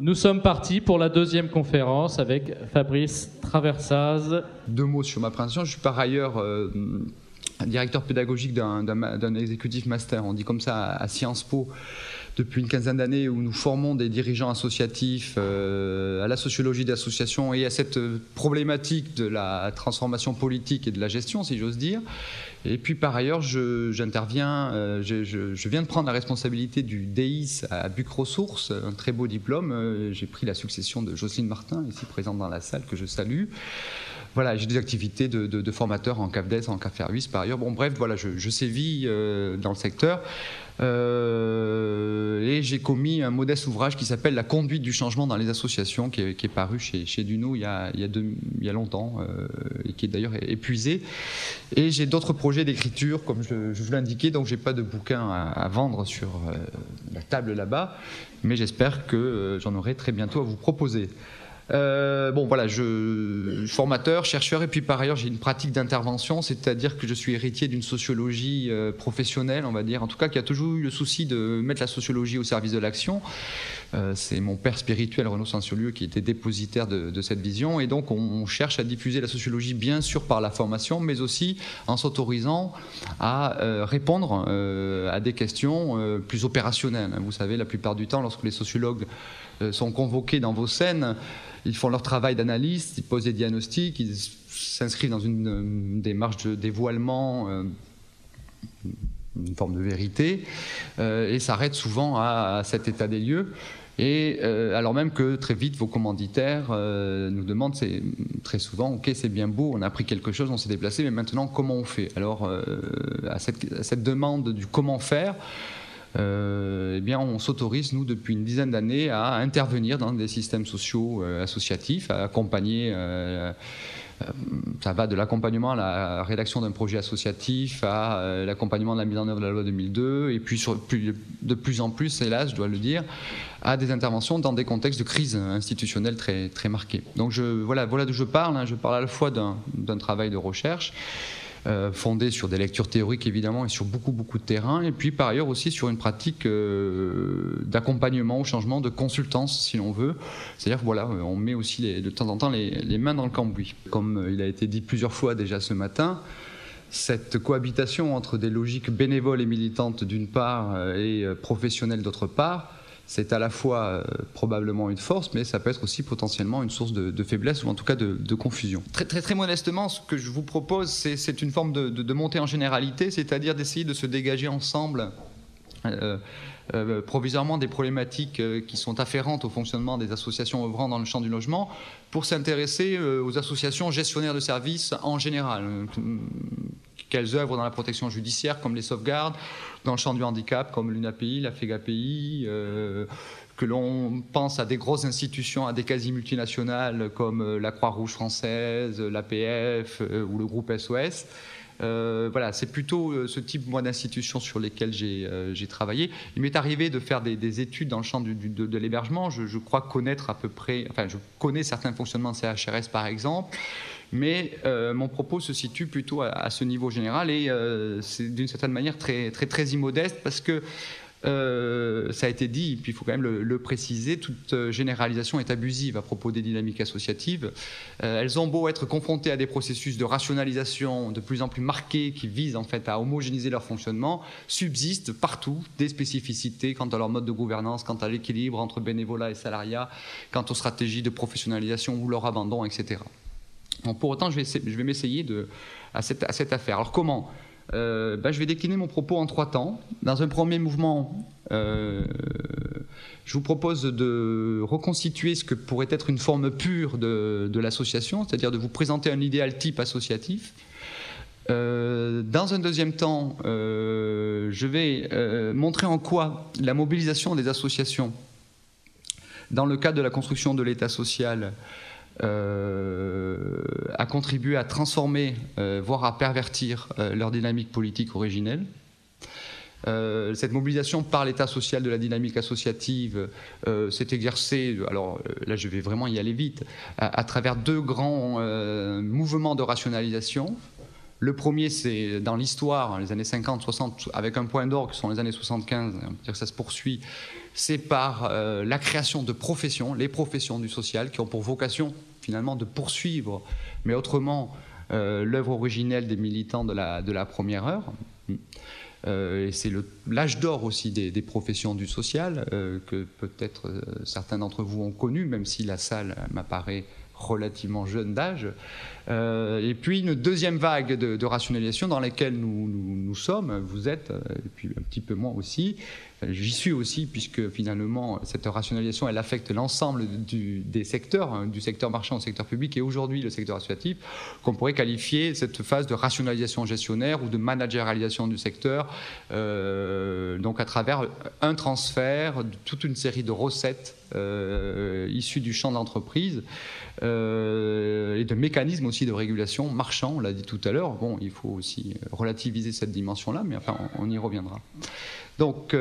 Nous sommes partis pour la deuxième conférence avec Fabrice Traversaz. 2 mots sur ma présentation. Je suis par ailleurs directeur pédagogique d'un exécutif master, on dit comme ça, à Sciences Po, depuis une quinzaine d'années, où nous formons des dirigeants associatifs à la sociologie d'association et à cette problématique de la transformation politique et de la gestion, si j'ose dire. Et puis par ailleurs, j'interviens, je viens de prendre la responsabilité du DEIS à Buc-Ressources, un très beau diplôme. J'ai pris la succession de Jocelyne Martin, ici présente dans la salle, que je salue. Voilà, j'ai des activités de formateur en CAFDES, en CAFERVIS par ailleurs. Bon, bref, voilà, je sévis dans le secteur. Et j'ai commis un modeste ouvrage qui s'appelle La conduite du changement dans les associations, qui est paru chez Duno il y a longtemps, et qui est d'ailleurs épuisé. Et j'ai d'autres projets d'écriture, comme je vous l'indiquais, donc j'ai pas de bouquin à vendre sur la table là-bas, mais j'espère que j'en aurai très bientôt à vous proposer. Bon voilà, je suis formateur, chercheur, et puis par ailleurs j'ai une pratique d'intervention, c'est-à-dire que je suis héritier d'une sociologie professionnelle, on va dire, en tout cas qui a toujours eu le souci de mettre la sociologie au service de l'action. C'est mon père spirituel, Renaud Sansolieu, qui était dépositaire de cette vision, et donc on cherche à diffuser la sociologie bien sûr par la formation, mais aussi en s'autorisant à répondre à des questions plus opérationnelles. Vous savez, la plupart du temps, lorsque les sociologues sont convoqués dans vos scènes, ils font leur travail d'analyste, ils posent des diagnostics, ils s'inscrivent dans une démarche de dévoilement, une forme de vérité, et s'arrêtent souvent à cet état des lieux. Et alors même que très vite vos commanditaires nous demandent très souvent, ok, c'est bien beau, on a appris quelque chose, on s'est déplacé, mais maintenant comment on fait? Alors à cette demande du comment faire, eh bien, on s'autorise, nous, depuis une dizaine d'années, à intervenir dans des systèmes sociaux associatifs, à accompagner. Ça va de l'accompagnement à la rédaction d'un projet associatif, à l'accompagnement de la mise en œuvre de la loi 2002, et puis de plus en plus, hélas, je dois le dire, à des interventions dans des contextes de crise institutionnelle très, très marqués. Donc voilà d'où je parle. Hein. Je parle à la fois d'un travail de recherche, fondé sur des lectures théoriques évidemment et sur beaucoup de terrain, et puis par ailleurs aussi sur une pratique d'accompagnement au changement, de consultance si l'on veut. C'est-à-dire que voilà, on met aussi de temps en temps les mains dans le cambouis. Comme il a été dit plusieurs fois déjà ce matin, cette cohabitation entre des logiques bénévoles et militantes d'une part et professionnelles d'autre part, c'est à la fois probablement une force, mais ça peut être aussi potentiellement une source de faiblesse ou en tout cas de confusion. Très modestement, ce que je vous propose, c'est une forme de montée en généralité, c'est-à-dire d'essayer de se dégager ensemble provisoirement des problématiques qui sont afférentes au fonctionnement des associations œuvrant dans le champ du logement, pour s'intéresser aux associations gestionnaires de services en général, qu'elles œuvrent dans la protection judiciaire comme les sauvegardes, dans le champ du handicap comme l'UNAPI, la FEGAPI, que l'on pense à des grosses institutions, à des quasi-multinationales comme la Croix-Rouge française, l'APF ou le groupe SOS. Voilà, c'est plutôt ce type d'institutions sur lesquelles j'ai travaillé. Il m'est arrivé de faire des études dans le champ de l'hébergement. Je crois connaître à peu près, enfin je connais certains fonctionnements de CHRS par exemple, mais mon propos se situe plutôt à ce niveau général, et c'est d'une certaine manière très immodeste, parce que ça a été dit, et puis il faut quand même le préciser, toute généralisation est abusive à propos des dynamiques associatives. Elles ont beau être confrontées à des processus de rationalisation de plus en plus marqués qui visent en fait à homogénéiser leur fonctionnement, subsistent partout des spécificités quant à leur mode de gouvernance, quant à l'équilibre entre bénévolat et salariat, quant aux stratégies de professionnalisation ou leur abandon, etc. Donc pour autant, je vais m'essayer à cette affaire. Alors comment ? Je vais décliner mon propos en 3 temps. Dans un premier mouvement, je vous propose de reconstituer ce que pourrait être une forme pure de l'association, c'est-à-dire de vous présenter un idéal type associatif. Dans un deuxième temps, je vais montrer en quoi la mobilisation des associations dans le cadre de la construction de l'État social a contribué à transformer, voire à pervertir leur dynamique politique originelle. Cette mobilisation par l'état social de la dynamique associative s'est exercée, alors là je vais vraiment y aller vite, à travers 2 grands mouvements de rationalisation. Le premier, c'est dans l'histoire, les années 50, 60, avec un point d'orgue, qui sont les années 75, on peut dire que ça se poursuit, c'est par la création de professions, les professions du social, qui ont pour vocation finalement de poursuivre, mais autrement, l'œuvre originelle des militants de la première heure. Et c'est l'âge d'or aussi des professions du social, que peut-être certains d'entre vous ont connu, même si la salle m'apparaît relativement jeune d'âge. Et puis une deuxième vague de rationalisation dans laquelle nous sommes, vous êtes, et puis un petit peu moi aussi. J'y suis aussi, puisque finalement cette rationalisation elle affecte l'ensemble des secteurs, hein, du secteur marchand au secteur public et aujourd'hui le secteur associatif, qu'on pourrait qualifier cette phase de rationalisation gestionnaire ou de managérialisation du secteur, donc à travers un transfert de toute une série de recettes issues du champ de l'entreprise et de mécanismes aussi de régulation marchand, on l'a dit tout à l'heure. Bon, il faut aussi relativiser cette dimension-là, mais enfin on y reviendra. Donc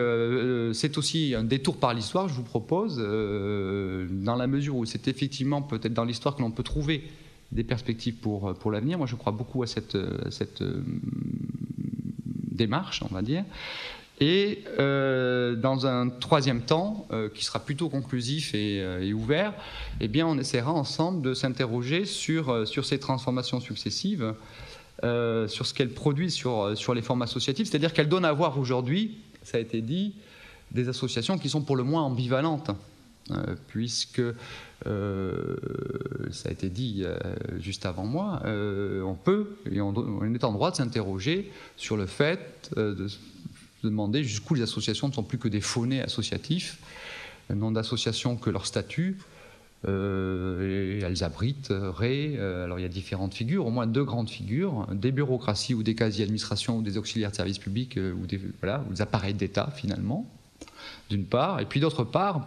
c'est aussi un détour par l'histoire, je vous propose, dans la mesure où c'est effectivement peut-être dans l'histoire que l'on peut trouver des perspectives pour l'avenir. Moi je crois beaucoup à cette démarche, on va dire. Et dans un troisième temps, qui sera plutôt conclusif et ouvert, eh bien on essaiera ensemble de s'interroger sur ces transformations successives, sur ce qu'elles produisent sur les formes associatives, c'est-à-dire qu'elles donnent à voir aujourd'hui, ça a été dit, des associations qui sont pour le moins ambivalentes, puisque, ça a été dit juste avant moi, on peut, et on est en droit de s'interroger sur le fait de se demander jusqu'où les associations ne sont plus que des faunés associatifs, non d'associations que leur statut, et elles abriteraient, alors il y a différentes figures, au moins deux grandes figures, des bureaucraties ou des quasi-administrations ou des auxiliaires de services publics ou des appareils d'État finalement, d'une part, et puis d'autre part,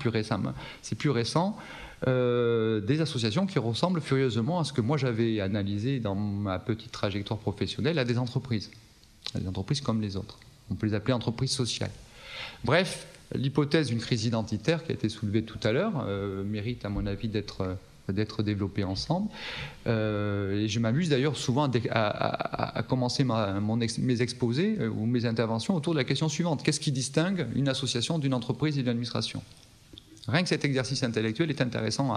c'est plus récent, des associations qui ressemblent furieusement à ce que moi j'avais analysé dans ma petite trajectoire professionnelle, à des entreprises comme les autres. On peut les appeler entreprises sociales. Bref, l'hypothèse d'une crise identitaire qui a été soulevée tout à l'heure mérite, à mon avis, d'être développée ensemble. Et je m'amuse d'ailleurs souvent à commencer mes exposés ou mes interventions autour de la question suivante. Qu'est-ce qui distingue une association d'une entreprise et d'une administration ? Rien que cet exercice intellectuel est intéressant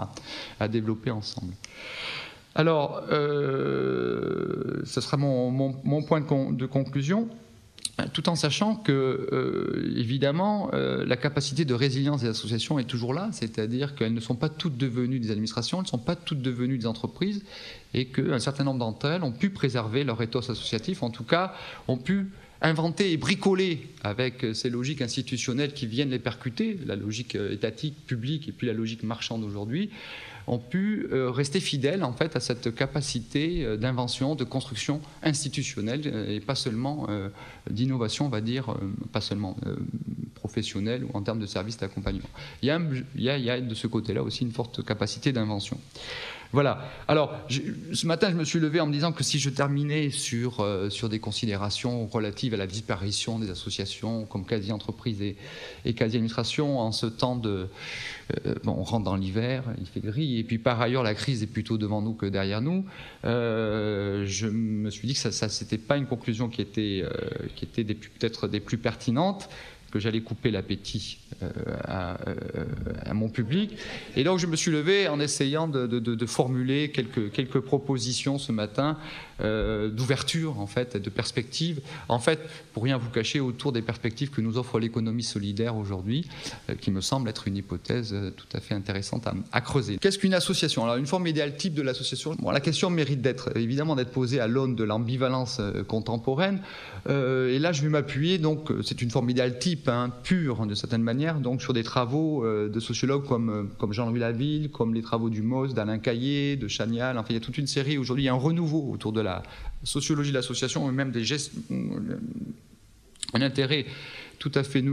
à développer ensemble. Alors, ce sera mon point de conclusion. Tout en sachant que, évidemment, la capacité de résilience des associations est toujours là, c'est-à-dire qu'elles ne sont pas toutes devenues des administrations, elles ne sont pas toutes devenues des entreprises, et qu'un certain nombre d'entre elles ont pu préserver leur ethos associatif, en tout cas, ont pu inventer et bricoler avec ces logiques institutionnelles qui viennent les percuter, la logique étatique, publique, et puis la logique marchande aujourd'hui, ont pu rester fidèles en fait à cette capacité d'invention, de construction institutionnelle et pas seulement d'innovation, on va dire, pas seulement professionnelle ou en termes de services d'accompagnement. Il y a de ce côté-là aussi une forte capacité d'invention. Voilà. Alors, ce matin, je me suis levé en me disant que si je terminais sur des considérations relatives à la disparition des associations comme quasi-entreprises et quasi-administration, en ce temps on rentre dans l'hiver, il fait gris, et puis par ailleurs, la crise est plutôt devant nous que derrière nous, je me suis dit que ça c'était pas une conclusion qui était peut-être des plus pertinentes, que j'allais couper l'appétit à mon public. Et donc je me suis levé en essayant de formuler quelques propositions ce matin d'ouverture, en fait, de perspectives. En fait, pour rien vous cacher, autour des perspectives que nous offre l'économie solidaire aujourd'hui, qui me semble être une hypothèse tout à fait intéressante à creuser. Qu'est-ce qu'une association ? Alors, une forme idéale type de l'association, bon, la question mérite évidemment d'être posée à l'aune de l'ambivalence contemporaine. Et là, je vais m'appuyer, donc, c'est une forme idéale type, pure, de certaine manière, donc sur des travaux de sociologues comme Jean-Louis Laville, comme les travaux du MOS, d'Alain Caillé, de Chanial. Enfin, il y a toute une série. Aujourd'hui, il y a un renouveau autour de la sociologie de l'association, et même un intérêt tout à fait,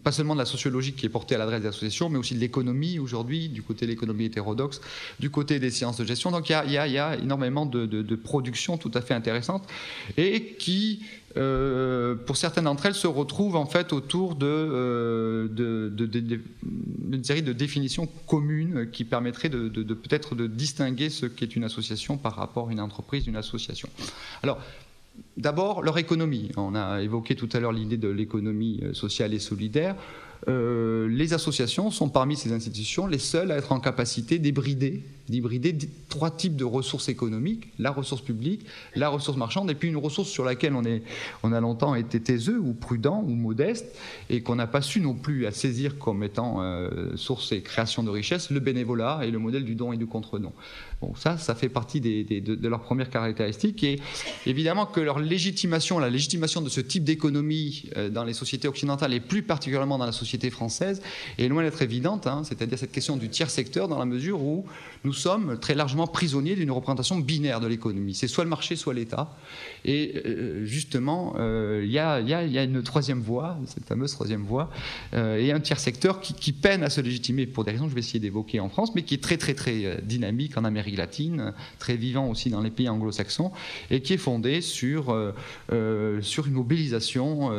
pas seulement de la sociologie qui est portée à l'adresse des associations, mais aussi de l'économie aujourd'hui, du côté de l'économie hétérodoxe, du côté des sciences de gestion. Donc il y a énormément de productions tout à fait intéressantes et qui, pour certaines d'entre elles, se retrouvent en fait autour d'une série de définitions communes qui permettraient peut-être de distinguer ce qu'est une association par rapport à une entreprise d'une association. Alors, D'abord, leur économie. On a évoqué tout à l'heure l'idée de l'économie sociale et solidaire. Les associations sont parmi ces institutions les seules à être en capacité d'hybrider 3 types de ressources économiques, la ressource publique, la ressource marchande, et puis une ressource sur laquelle on a longtemps été taiseux ou prudent ou modeste, et qu'on n'a pas su non plus à saisir comme étant source et création de richesse, le bénévolat et le modèle du don et du contre-don. Bon, ça fait partie de leurs premières caractéristiques, et évidemment que leur légitimation, la légitimation de ce type d'économie dans les sociétés occidentales, et plus particulièrement dans la société française, est loin d'être évidente, hein, c'est-à-dire cette question du tiers secteur, dans la mesure où nous sommes très largement prisonniers d'une représentation binaire de l'économie. C'est soit le marché, soit l'État. Et justement, il y a une troisième voie, cette fameuse troisième voie, et un tiers secteur qui peine à se légitimer pour des raisons que je vais essayer d'évoquer en France, mais qui est très très très dynamique en Amérique latine, très vivant aussi dans les pays anglo-saxons, et qui est fondé sur une mobilisation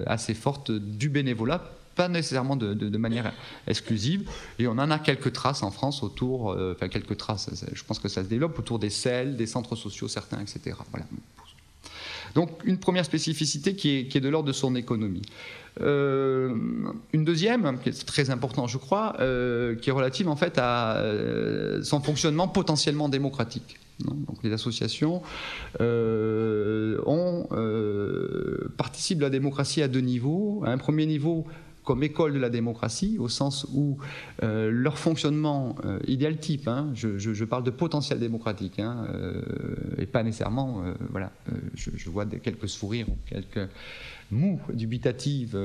assez forte du bénévolat, pas nécessairement de manière exclusive, et on en a quelques traces en France autour, enfin quelques traces, je pense que ça se développe autour des CEL, des centres sociaux certains, etc. Voilà. Donc une première spécificité qui est de l'ordre de son économie. Une deuxième, qui est très importante je crois, qui est relative en fait à son fonctionnement potentiellement démocratique. Donc les associations participent à la démocratie à 2 niveaux. À un premier niveau, comme école de la démocratie, au sens où leur fonctionnement idéal type, hein, je parle de potentiel démocratique, hein, et pas nécessairement, je vois quelques sourires ou quelques mots dubitatifs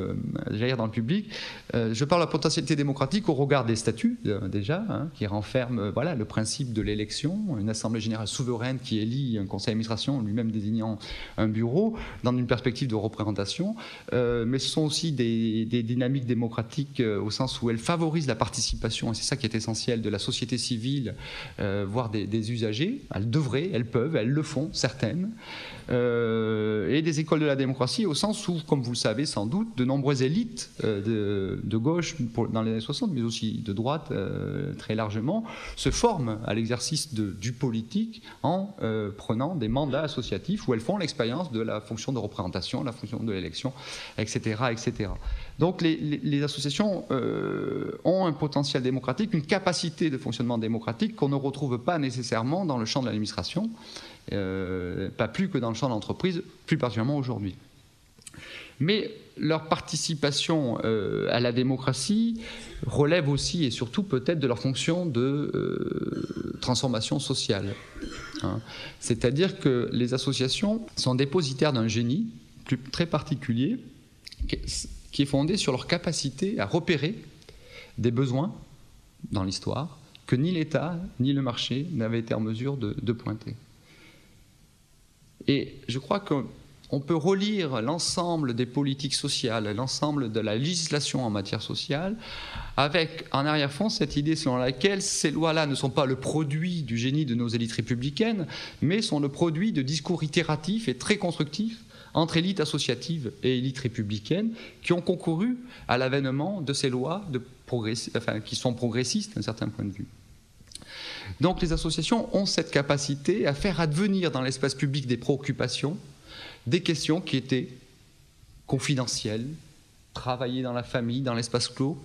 jaillir dans le public. Je parle de la potentialité démocratique au regard des statuts, déjà, hein, qui renferment le principe de l'élection, une assemblée générale souveraine qui élit un conseil d'administration, lui-même désignant un bureau, dans une perspective de représentation. Mais ce sont aussi des dynamiques démocratiques au sens où elles favorisent la participation, et c'est ça qui est essentiel, de la société civile, voire des usagers. Elles devraient, elles peuvent, elles le font, certaines. Et des écoles de la démocratie au sens où, comme vous le savez sans doute, de nombreuses élites de gauche dans les années 60, mais aussi de droite très largement, se forment à l'exercice du politique en prenant des mandats associatifs où elles font l'expérience de la fonction de représentation, la fonction de l'élection, etc., etc. Donc les associations ont un potentiel démocratique, une capacité de fonctionnement démocratique qu'on ne retrouve pas nécessairement dans le champ de l'administration, pas plus que dans le champ de l'entreprise, plus particulièrement aujourd'hui. Mais leur participation à la démocratie relève aussi et surtout peut-être de leur fonction de transformation sociale. Hein. C'est-à-dire que les associations sont dépositaires d'un génie très particulier qui est fondé sur leur capacité à repérer des besoins dans l'histoire que ni l'État ni le marché n'avaient été en mesure de pointer. Et je crois qu'on peut relire l'ensemble des politiques sociales, l'ensemble de la législation en matière sociale, avec en arrière-fond cette idée selon laquelle ces lois-là ne sont pas le produit du génie de nos élites républicaines, mais sont le produit de discours itératifs et très constructifs entre élites associatives et élites républicaines qui ont concouru à l'avènement de ces lois qui sont progressistes d'un certain point de vue. Donc les associations ont cette capacité à faire advenir dans l'espace public des préoccupations, des questions qui étaient confidentielles, travaillées dans la famille, dans l'espace clos.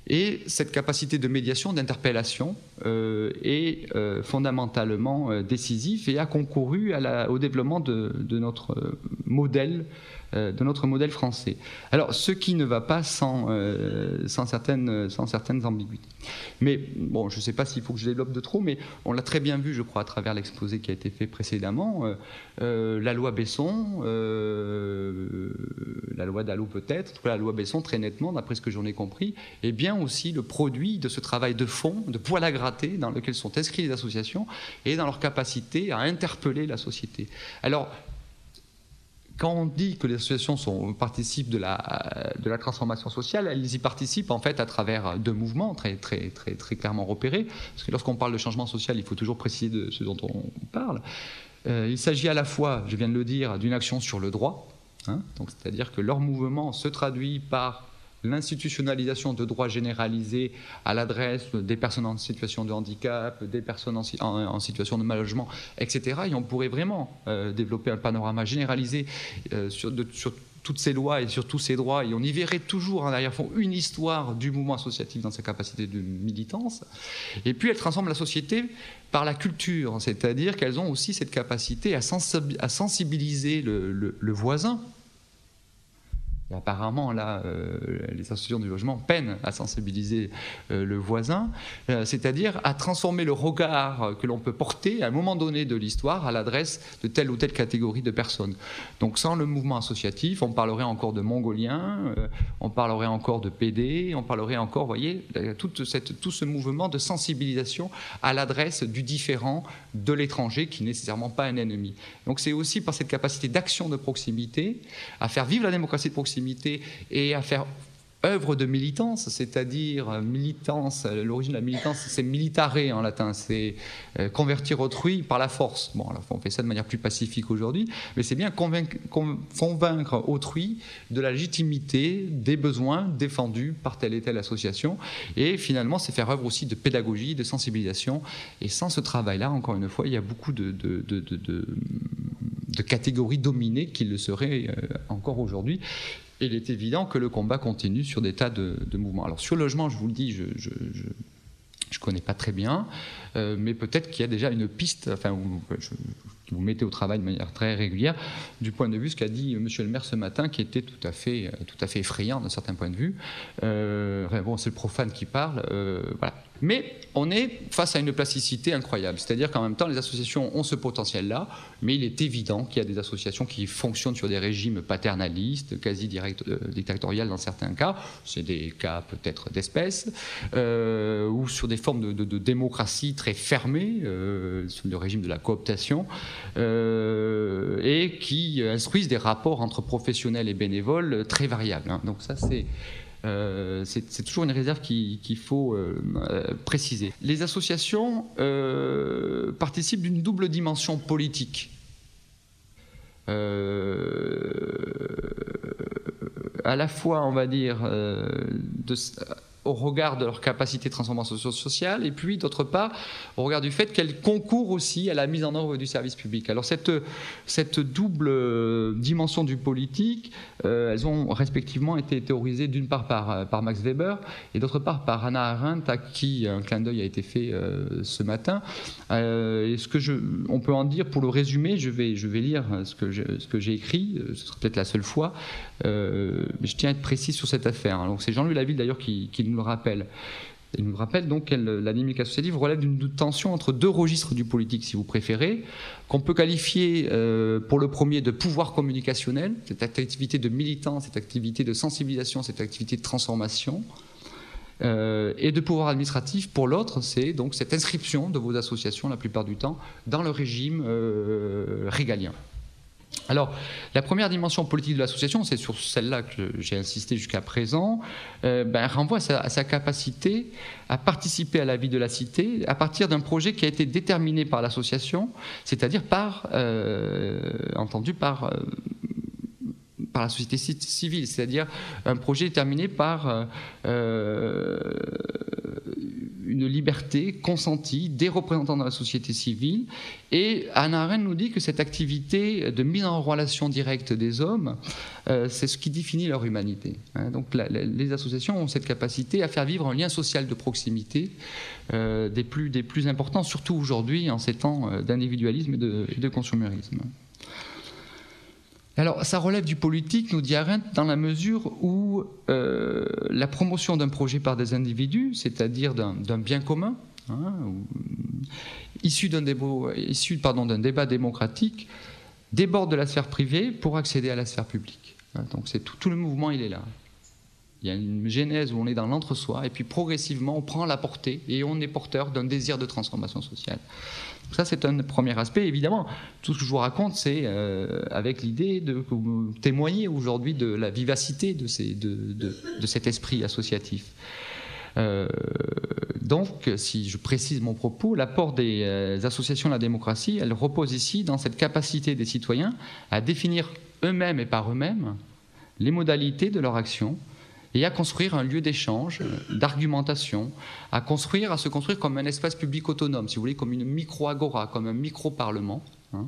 Et cette capacité de médiation, d'interpellation est fondamentalement décisive et a concouru au développement de notre modèle français. Alors, ce qui ne va pas sans certaines ambiguïtés. Mais bon, je ne sais pas s'il faut que je développe de trop, mais on l'a très bien vu, je crois, à travers l'exposé qui a été fait précédemment. La loi Besson, la loi Dallot peut-être, la loi Besson, très nettement, d'après ce que j'en ai compris, est bien aussi le produit de ce travail de fond, de poil à gratter, dans lequel sont inscrites les associations et dans leur capacité à interpeller la société. Alors, quand on dit que les associations participent de la transformation sociale, elles y participent en fait à travers 2 mouvements très, très, très, très clairement repérés. Parce que lorsqu'on parle de changement social, il faut toujours préciser de ce dont on parle. Il s'agit à la fois, je viens de le dire, d'une action sur le droit, hein, c'est-à-dire que leur mouvement se traduit par l'institutionnalisation de droits généralisés à l'adresse des personnes en situation de handicap, des personnes en situation de mal logement, etc. Et on pourrait vraiment développer un panorama généralisé sur toutes ces lois et sur tous ces droits, et on y verrait toujours en arrière-fond une histoire du mouvement associatif dans sa capacité de militance. Et puis elles transforment la société par la culture, c'est-à-dire qu'elles ont aussi cette capacité à sensibiliser le voisin. Et apparemment, là, les associations du logement peinent à sensibiliser le voisin, c'est-à-dire à transformer le regard que l'on peut porter à un moment donné de l'histoire à l'adresse de telle ou telle catégorie de personnes. Donc sans le mouvement associatif, on parlerait encore de Mongoliens, on parlerait encore de PD, on parlerait encore, vous voyez, tout ce mouvement de sensibilisation à l'adresse du différent, de l'étranger, qui n'est nécessairement pas un ennemi. Donc c'est aussi par cette capacité d'action de proximité, à faire vivre la démocratie de proximité, et à faire œuvre de militance, c'est-à-dire militance, l'origine de la militance c'est militare en latin, c'est convertir autrui par la force. Bon, alors on fait ça de manière plus pacifique aujourd'hui, mais c'est bien convaincre autrui de la légitimité des besoins défendus par telle et telle association, et finalement c'est faire œuvre aussi de pédagogie, de sensibilisation, et sans ce travail-là, encore une fois, il y a beaucoup de catégories dominées qui le seraient encore aujourd'hui. Et il est évident que le combat continue sur des tas de mouvements. Alors sur le logement, je vous le dis, je ne connais pas très bien, mais peut-être qu'il y a déjà une piste, enfin, vous mettez au travail de manière très régulière, du point de vue ce qu'a dit monsieur le maire ce matin, qui était tout à fait effrayant d'un certain point de vue. Bon, c'est le profane qui parle, voilà. Mais on est face à une plasticité incroyable, c'est-à-dire qu'en même temps, les associations ont ce potentiel-là, mais il est évident qu'il y a des associations qui fonctionnent sur des régimes paternalistes, quasi dictatoriales dans certains cas, c'est des cas peut-être d'espèce, ou sur des formes de démocratie très fermée, sur le régime de la cooptation, et qui instruisent des rapports entre professionnels et bénévoles très variables. Hein. Donc ça, c'est toujours une réserve qu'il faut préciser. Les associations participent d'une double dimension politique. À la fois, on va dire, au regard de leur capacité de transformation sociale, et puis d'autre part au regard du fait qu'elles concourent aussi à la mise en œuvre du service public. Alors cette double dimension du politique, elles ont respectivement été théorisées d'une part par Max Weber et d'autre part par Hannah Arendt, à qui un clin d'œil a été fait ce matin. Et on peut en dire, pour le résumer, je vais lire ce que j'ai écrit, ce sera peut-être la seule fois, mais je tiens à être précis sur cette affaire. Donc c'est Jean-Louis Laville d'ailleurs qui nous le rappelle. Il nous rappelle donc que la dynamique associative relève d'une tension entre deux registres du politique, si vous préférez, qu'on peut qualifier pour le premier de pouvoir communicationnel, cette activité de militant, cette activité de sensibilisation, cette activité de transformation, et de pouvoir administratif pour l'autre, c'est donc cette inscription de vos associations la plupart du temps dans le régime régalien. Alors, la première dimension politique de l'association, c'est sur celle-là que j'ai insisté jusqu'à présent, renvoie à sa capacité à participer à la vie de la cité à partir d'un projet qui a été déterminé par l'association, c'est-à-dire par la société civile, c'est-à-dire un projet déterminé par une liberté consentie des représentants de la société civile. Et Hannah Arendt nous dit que cette activité de mise en relation directe des hommes, c'est ce qui définit leur humanité. Donc les associations ont cette capacité à faire vivre un lien social de proximité des plus importants, surtout aujourd'hui en ces temps d'individualisme et de consumérisme. Alors, ça relève du politique, nous dit Arendt, dans la mesure où la promotion d'un projet par des individus, c'est-à-dire d'un bien commun, issu d'un débat démocratique, déborde de la sphère privée pour accéder à la sphère publique. Donc, tout le mouvement, il est là. Il y a une genèse où on est dans l'entre-soi, et puis progressivement, on prend la portée, et on est porteur d'un désir de transformation sociale. Ça, c'est un premier aspect. Évidemment, tout ce que je vous raconte, c'est avec l'idée de témoigner aujourd'hui de la vivacité de cet esprit associatif. Donc, si je précise mon propos, l'apport des associations à la démocratie, elle repose ici dans cette capacité des citoyens à définir eux-mêmes et par eux-mêmes les modalités de leur action et à construire un lieu d'échange, d'argumentation, à se construire comme un espace public autonome, si vous voulez, comme une micro-agora, comme un micro-parlement, hein,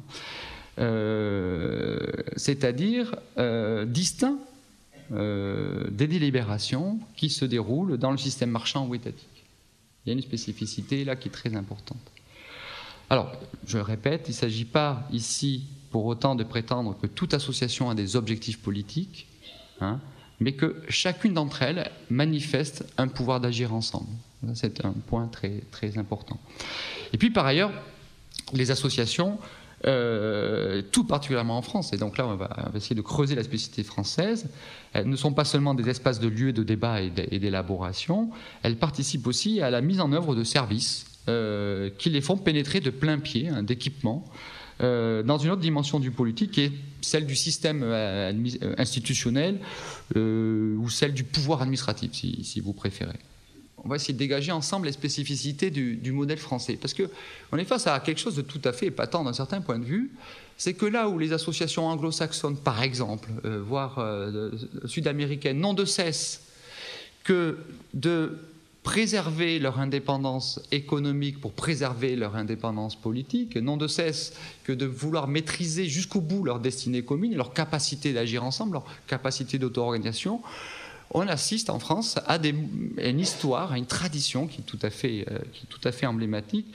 c'est-à-dire distinct des délibérations qui se déroulent dans le système marchand ou étatique. Il y a une spécificité là qui est très importante. Alors, je répète, il ne s'agit pas ici pour autant de prétendre que toute association a des objectifs politiques, hein, mais que chacune d'entre elles manifeste un pouvoir d'agir ensemble. C'est un point très, très important. Et puis par ailleurs, les associations, tout particulièrement en France, et donc là on va essayer de creuser la spécificité française, elles ne sont pas seulement des espaces de lieux de débat et d'élaboration, elles participent aussi à la mise en œuvre de services qui les font pénétrer de plein pied, hein, d'équipements, dans une autre dimension du politique qui est celle du système institutionnel ou celle du pouvoir administratif, si vous préférez. On va essayer de dégager ensemble les spécificités du modèle français. Parce qu'on est face à quelque chose de tout à fait épatant d'un certain point de vue, c'est que là où les associations anglo-saxonnes, par exemple, voire sud-américaines, n'ont de cesse que de préserver leur indépendance économique pour préserver leur indépendance politique, n'ont de cesse que de vouloir maîtriser jusqu'au bout leur destinée commune, leur capacité d'agir ensemble, leur capacité d'auto-organisation, on assiste en France à une histoire, à une tradition qui est tout à fait emblématique,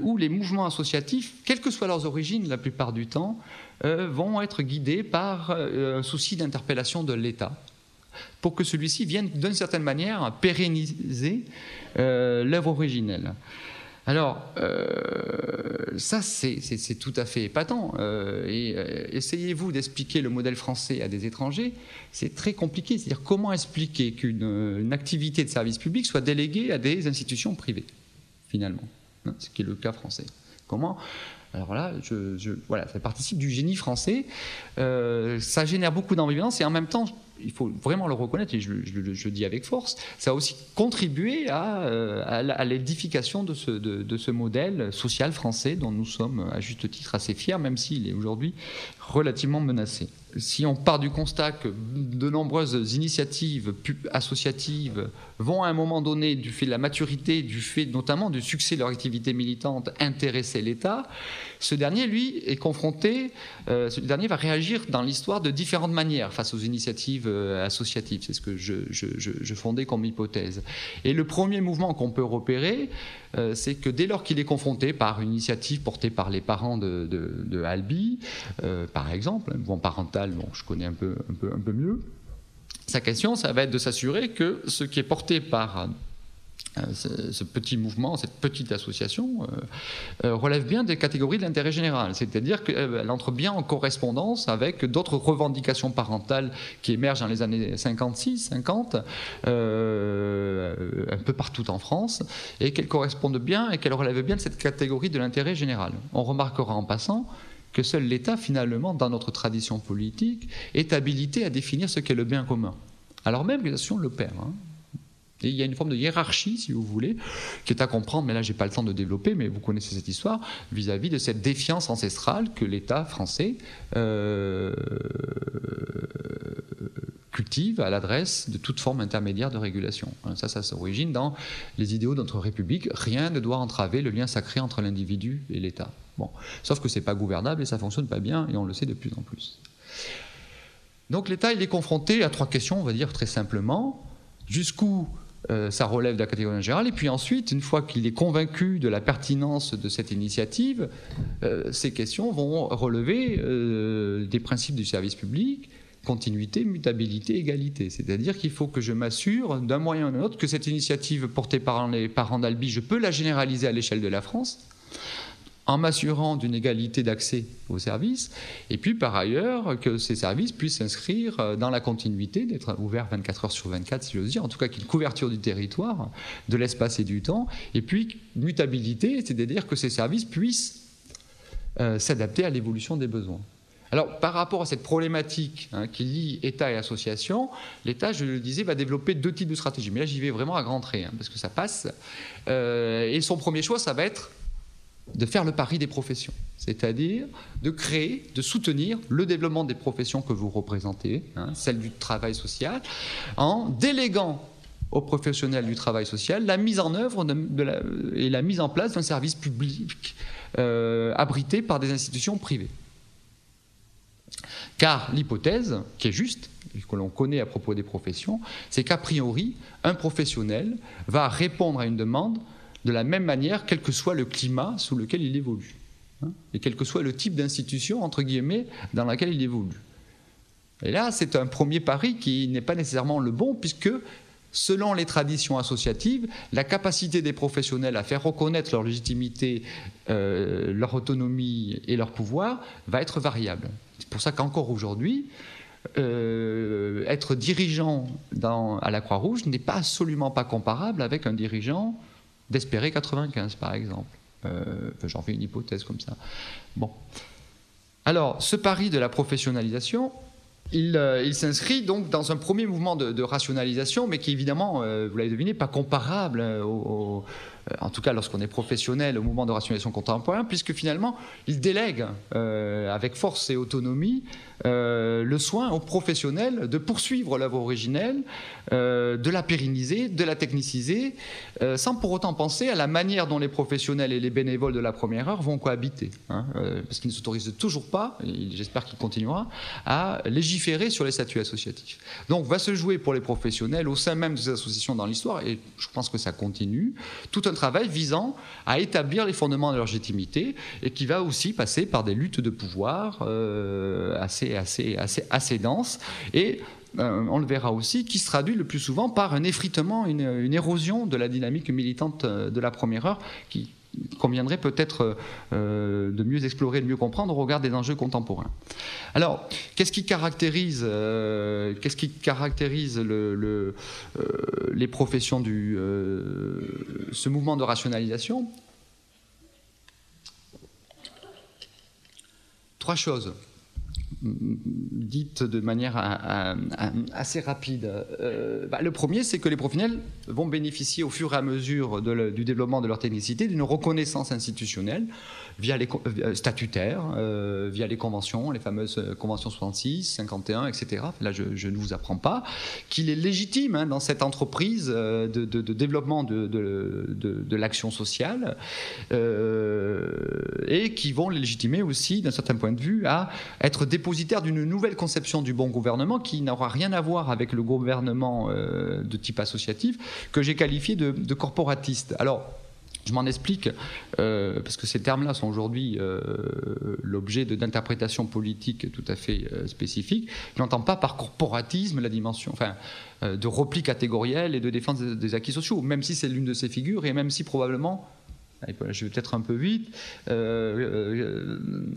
où les mouvements associatifs, quelles que soient leurs origines la plupart du temps, vont être guidés par un souci d'interpellation de l'État, pour que celui-ci vienne d'une certaine manière pérenniser l'œuvre originelle. Alors, ça c'est tout à fait épatant. Et essayez-vous d'expliquer le modèle français à des étrangers, c'est très compliqué. C'est-à-dire comment expliquer qu'une activité de service public soit déléguée à des institutions privées, finalement, hein, ce qui est le cas français. Comment ? Alors là, voilà, ça participe du génie français. Ça génère beaucoup d'ambivalence et en même temps, il faut vraiment le reconnaître, et je le dis avec force, ça a aussi contribué à l'édification de ce modèle social français dont nous sommes à juste titre assez fiers, même s'il est aujourd'hui relativement menacé. Si on part du constat que de nombreuses initiatives associatives vont à un moment donné, du fait de la maturité, du fait notamment du succès de leur activité militante, intéresser l'État, ce dernier, lui, est confronté, ce dernier va réagir dans l'histoire de différentes manières face aux initiatives associatives. C'est ce que je fondais comme hypothèse. Et le premier mouvement qu'on peut repérer, c'est que dès lors qu'il est confronté par une initiative portée par les parents de Albi, par exemple, un mouvement parental, bon, je connais un peu mieux, sa question, ça va être de s'assurer que ce qui est porté par ce petit mouvement, cette petite association, relève bien des catégories de l'intérêt général, c'est-à-dire qu'elle entre bien en correspondance avec d'autres revendications parentales qui émergent dans les années 50, un peu partout en France, et qu'elle corresponde bien et qu'elle relève bien de cette catégorie de l'intérêt général. On remarquera en passant que seul l'État, finalement, dans notre tradition politique, est habilité à définir ce qu'est le bien commun, alors même que les associations le perdent, hein. Et il y a une forme de hiérarchie, si vous voulez, qui est à comprendre, mais là, je n'ai pas le temps de développer, mais vous connaissez cette histoire, vis-à-vis de cette défiance ancestrale que l'État français cultive à l'adresse de toute forme intermédiaire de régulation. Ça s'origine dans les idéaux de notre République. Rien ne doit entraver le lien sacré entre l'individu et l'État. Bon. Sauf que ce n'est pas gouvernable et ça ne fonctionne pas bien, et on le sait de plus en plus. Donc l'État, il est confronté à trois questions, on va dire très simplement. Jusqu'où ça relève de la catégorie générale, et puis ensuite, une fois qu'il est convaincu de la pertinence de cette initiative, ces questions vont relever des principes du service public, continuité, mutabilité, égalité. C'est-à-dire qu'il faut que je m'assure d'un moyen ou d'un autre que cette initiative portée par les parents d'Albi, je peux la généraliser à l'échelle de la France, en m'assurant d'une égalité d'accès aux services, et puis par ailleurs que ces services puissent s'inscrire dans la continuité, d'être ouverts 24 heures sur 24, si j'ose dire, en tout cas qu'il y ait une couverture du territoire, de l'espace et du temps, et puis mutabilité, c'est-à-dire que ces services puissent s'adapter à l'évolution des besoins. Alors, par rapport à cette problématique qui lie État et association, l'État, je le disais, va développer deux types de stratégies. Mais là, j'y vais vraiment à grands traits, parce que ça passe. Et son premier choix, ça va être de faire le pari des professions, c'est-à-dire de créer, de soutenir le développement des professions que vous représentez, celle du travail social, en déléguant aux professionnels du travail social la mise en œuvre et la mise en place d'un service public abrité par des institutions privées. Car l'hypothèse, qui est juste, et que l'on connaît à propos des professions, c'est qu'a priori, un professionnel va répondre à une demande de la même manière, quel que soit le climat sous lequel il évolue, et quel que soit le type d'institution, entre guillemets, dans laquelle il évolue. Et là, c'est un premier pari qui n'est pas nécessairement le bon, puisque, selon les traditions associatives, la capacité des professionnels à faire reconnaître leur légitimité, leur autonomie et leur pouvoir va être variable. C'est pour ça qu'encore aujourd'hui, être dirigeant à la Croix-Rouge n'est pas absolument pas comparable avec un dirigeant d'Espérer 95, par exemple. J'en fais une hypothèse comme ça. Bon. Alors, ce pari de la professionnalisation, il s'inscrit donc dans un premier mouvement de rationalisation, mais qui évidemment, vous l'avez deviné, pas comparable en tout cas lorsqu'on est professionnel, au mouvement de rationalisation contemporain, puisque finalement, il délègue avec force et autonomie le soin aux professionnels de poursuivre l'œuvre originelle, de la pérenniser, de la techniciser, sans pour autant penser à la manière dont les professionnels et les bénévoles de la première heure vont cohabiter, parce qu'ils ne s'autorisent toujours pas, et j'espère qu'il continuera, à légiférer sur les statuts associatifs. Donc va se jouer pour les professionnels au sein même de ces associations dans l'histoire, et je pense que ça continue, tout un travail visant à établir les fondements de leur légitimité, et qui va aussi passer par des luttes de pouvoir assez denses, et on le verra aussi, qui se traduit le plus souvent par un effritement, une érosion de la dynamique militante de la première heure, qui conviendrait peut-être de mieux explorer, de mieux comprendre au regard des enjeux contemporains. Alors, qu'est-ce qui caractérise les professions ce mouvement de rationalisation? Trois choses, dites de manière assez rapide. Le premier, c'est que les professionnels vont bénéficier au fur et à mesure du développement de leur technicité d'une reconnaissance institutionnelle via les statutaires, via les conventions, les fameuses conventions 66, 51, etc. Là, je ne vous apprends pas qu'il est légitime dans cette entreprise de développement de l'action sociale et qui vont les légitimer aussi, d'un certain point de vue, à être dépositaires d'une nouvelle conception du bon gouvernement qui n'aura rien à voir avec le gouvernement de type associatif que j'ai qualifié de corporatiste. Alors, je m'en explique, parce que ces termes-là sont aujourd'hui l'objet d'interprétations politiques tout à fait spécifiques. Je n'entends pas par corporatisme la dimension de repli catégoriel et de défense des acquis sociaux, même si c'est l'une de ces figures, et même si probablement, je vais peut-être un peu vite,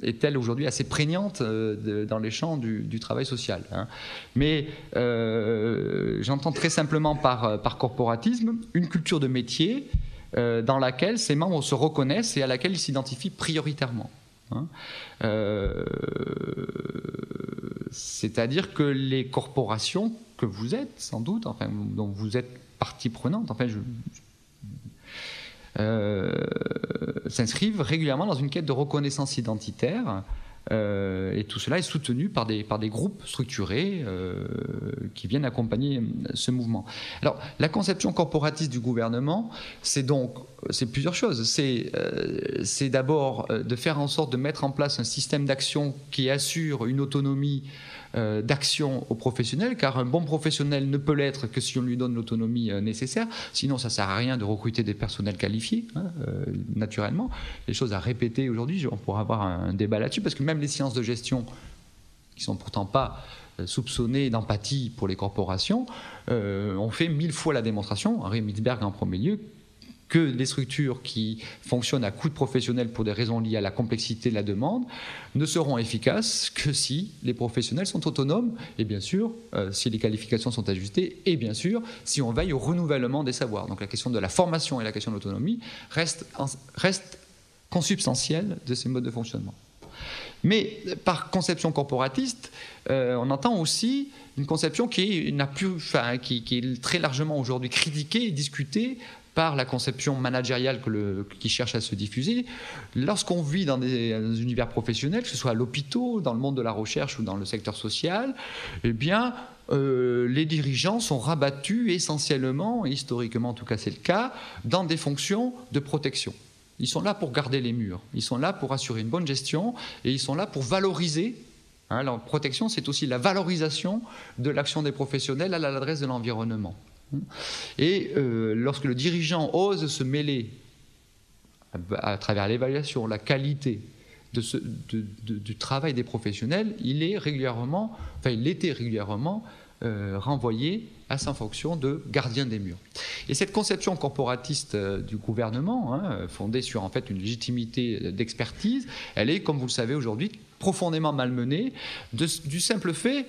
est-elle aujourd'hui assez prégnante dans les champs du travail social. Mais j'entends très simplement par corporatisme une culture de métier dans laquelle ces membres se reconnaissent et à laquelle ils s'identifient prioritairement. C'est-à-dire que les corporations que vous êtes, sans doute, dont vous êtes partie prenante, s'inscrivent régulièrement dans une quête de reconnaissance identitaire, et tout cela est soutenu par des groupes structurés qui viennent accompagner ce mouvement. Alors, la conception corporatiste du gouvernement, c'est plusieurs choses. C'est d'abord de faire en sorte de mettre en place un système d'action qui assure une autonomie d'action aux professionnels, car un bon professionnel ne peut l'être que si on lui donne l'autonomie nécessaire, sinon ça ne sert à rien de recruter des personnels qualifiés, naturellement. Les choses à répéter aujourd'hui, on pourra avoir un débat là-dessus, parce que même les sciences de gestion, qui ne sont pourtant pas soupçonnées d'empathie pour les corporations, ont fait 1000 fois la démonstration, Henri Mintzberg en premier lieu, que les structures qui fonctionnent à coût de professionnels pour des raisons liées à la complexité de la demande ne seront efficaces que si les professionnels sont autonomes, et bien sûr, si les qualifications sont ajustées, et bien sûr, si on veille au renouvellement des savoirs. Donc la question de la formation et la question de l'autonomie reste consubstantielle de ces modes de fonctionnement. Mais par conception corporatiste, on entend aussi une conception qui est très largement aujourd'hui critiquée et discutée par la conception managériale qui cherche à se diffuser. Lorsqu'on vit dans des univers professionnels, que ce soit à l'hôpital, dans le monde de la recherche ou dans le secteur social, eh bien, les dirigeants sont rabattus essentiellement, et historiquement en tout cas c'est le cas, dans des fonctions de protection. Ils sont là pour garder les murs, ils sont là pour assurer une bonne gestion et ils sont là pour valoriser. La protection, c'est aussi la valorisation de l'action des professionnels à l'adresse de l'environnement. Et lorsque le dirigeant ose se mêler à travers l'évaluation, la qualité du travail des professionnels, il était régulièrement renvoyé à sa fonction de gardien des murs. Et cette conception corporatiste du gouvernement, fondée sur en fait une légitimité d'expertise, elle est, comme vous le savez aujourd'hui, profondément malmenée du simple fait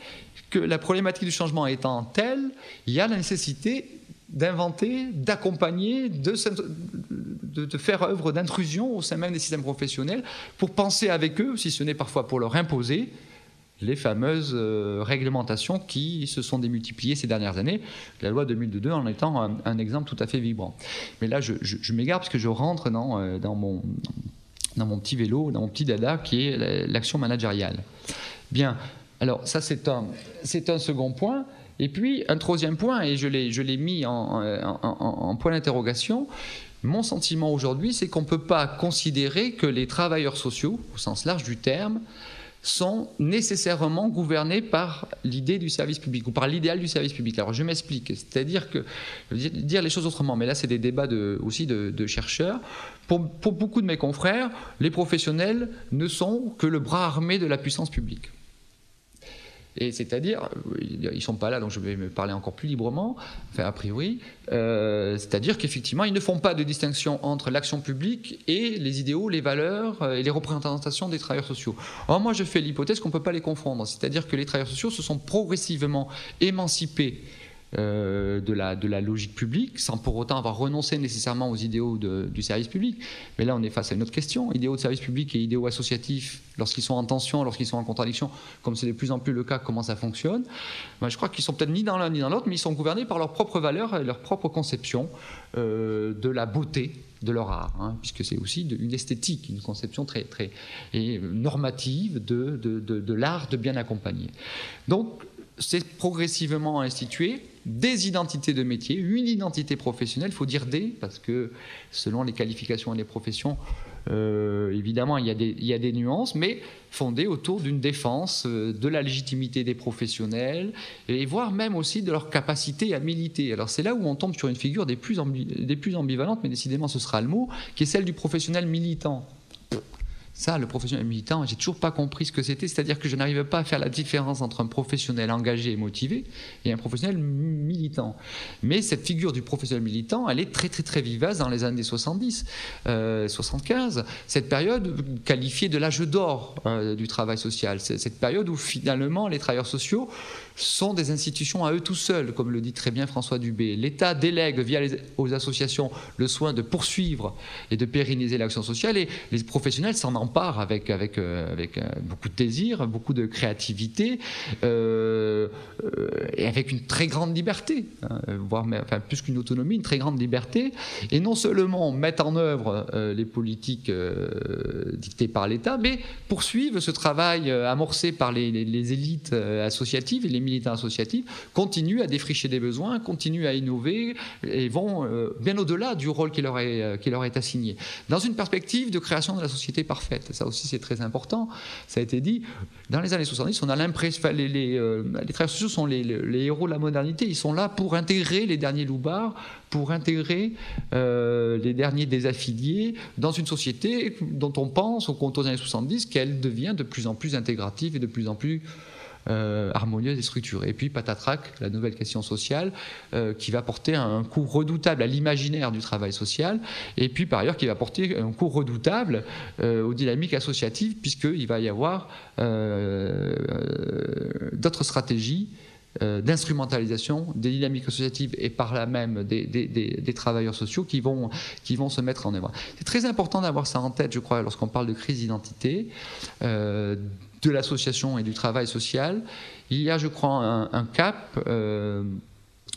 que la problématique du changement étant telle, il y a la nécessité d'inventer, d'accompagner, de faire œuvre d'intrusion au sein même des systèmes professionnels pour penser avec eux, si ce n'est parfois pour leur imposer, les fameuses réglementations qui se sont démultipliées ces dernières années, la loi 2002 en étant un exemple tout à fait vibrant. Mais là, je m'égare parce que je rentre dans mon petit vélo, dans mon petit dada qui est l'action managériale. Bien, alors ça c'est un second point. Et puis un troisième point, et je l'ai mis en point d'interrogation, mon sentiment aujourd'hui, c'est qu'on ne peut pas considérer que les travailleurs sociaux, au sens large du terme, sont nécessairement gouvernés par l'idée du service public ou par l'idéal du service public. Alors je m'explique, c'est-à-dire que, je vais dire les choses autrement, mais là c'est des débats aussi de chercheurs. Pour beaucoup de mes confrères, les professionnels ne sont que le bras armé de la puissance publique. Et c'est-à-dire, ils ne sont pas là, donc je vais me parler encore plus librement, enfin a priori, c'est-à-dire qu'effectivement, ils ne font pas de distinction entre l'action publique et les idéaux, les valeurs et les représentations des travailleurs sociaux. Or, moi, je fais l'hypothèse qu'on ne peut pas les confondre, c'est-à-dire que les travailleurs sociaux se sont progressivement émancipés de la logique publique, sans pour autant avoir renoncé nécessairement aux idéaux du service public. Mais là, on est face à une autre question. Idéaux de service public et idéaux associatifs, lorsqu'ils sont en tension, lorsqu'ils sont en contradiction, comme c'est de plus en plus le cas, comment ça fonctionne? Ben, je crois qu'ils sont peut-être ni dans l'un ni dans l'autre, mais ils sont gouvernés par leurs propres valeurs et leur propre conception de la beauté de leur art, puisque c'est aussi une esthétique, une conception très, très normative de l'art de bien accompagner. Donc, c'est progressivement institué des identités de métier, une identité professionnelle, il faut dire des, parce que selon les qualifications et les professions, évidemment il y a des nuances, mais fondées autour d'une défense de la légitimité des professionnels, et voire même aussi de leur capacité à militer. Alors c'est là où on tombe sur une figure des plus ambivalentes, mais décidément ce sera le mot, qui est celle du professionnel militant. Ça, le professionnel militant, j'ai toujours pas compris ce que c'était, c'est-à-dire que je n'arrivais pas à faire la différence entre un professionnel engagé et motivé et un professionnel militant. Mais cette figure du professionnel militant, elle est très très très vivace dans les années 70, 75, cette période qualifiée de l'âge d'or du travail social, cette période où finalement les travailleurs sociaux sont des institutions à eux tout seuls, comme le dit très bien François Dubé. L'État délègue aux associations le soin de poursuivre et de pérenniser l'action sociale, et les professionnels s'en emparent avec beaucoup de désir, beaucoup de créativité, et avec une très grande liberté, voire plus qu'une autonomie, une très grande liberté, et non seulement mettent en œuvre les politiques dictées par l'État, mais poursuivent ce travail amorcé par les élites associatives et les militants associatifs, continuent à défricher des besoins, continuent à innover et vont bien au-delà du rôle qui leur est assigné. Dans une perspective de création de la société parfaite. Ça aussi c'est très important. Ça a été dit, dans les années 70, on a l'impression que les travailleurs sociaux sont les héros de la modernité. Ils sont là pour intégrer les derniers loupards, pour intégrer les derniers désaffiliés dans une société dont on pense, au compte aux années 70, qu'elle devient de plus en plus intégrative et de plus en plus harmonieuse et structurée. Et puis patatrac, la nouvelle question sociale qui va porter un coup redoutable à l'imaginaire du travail social, et puis par ailleurs qui va porter un coup redoutable aux dynamiques associatives, puisqu'il va y avoir d'autres stratégies d'instrumentalisation des dynamiques associatives et par là même des travailleurs sociaux qui vont se mettre en œuvre. C'est très important d'avoir ça en tête, je crois, lorsqu'on parle de crise d'identité, de l'association et du travail social. Il y a, je crois, un cap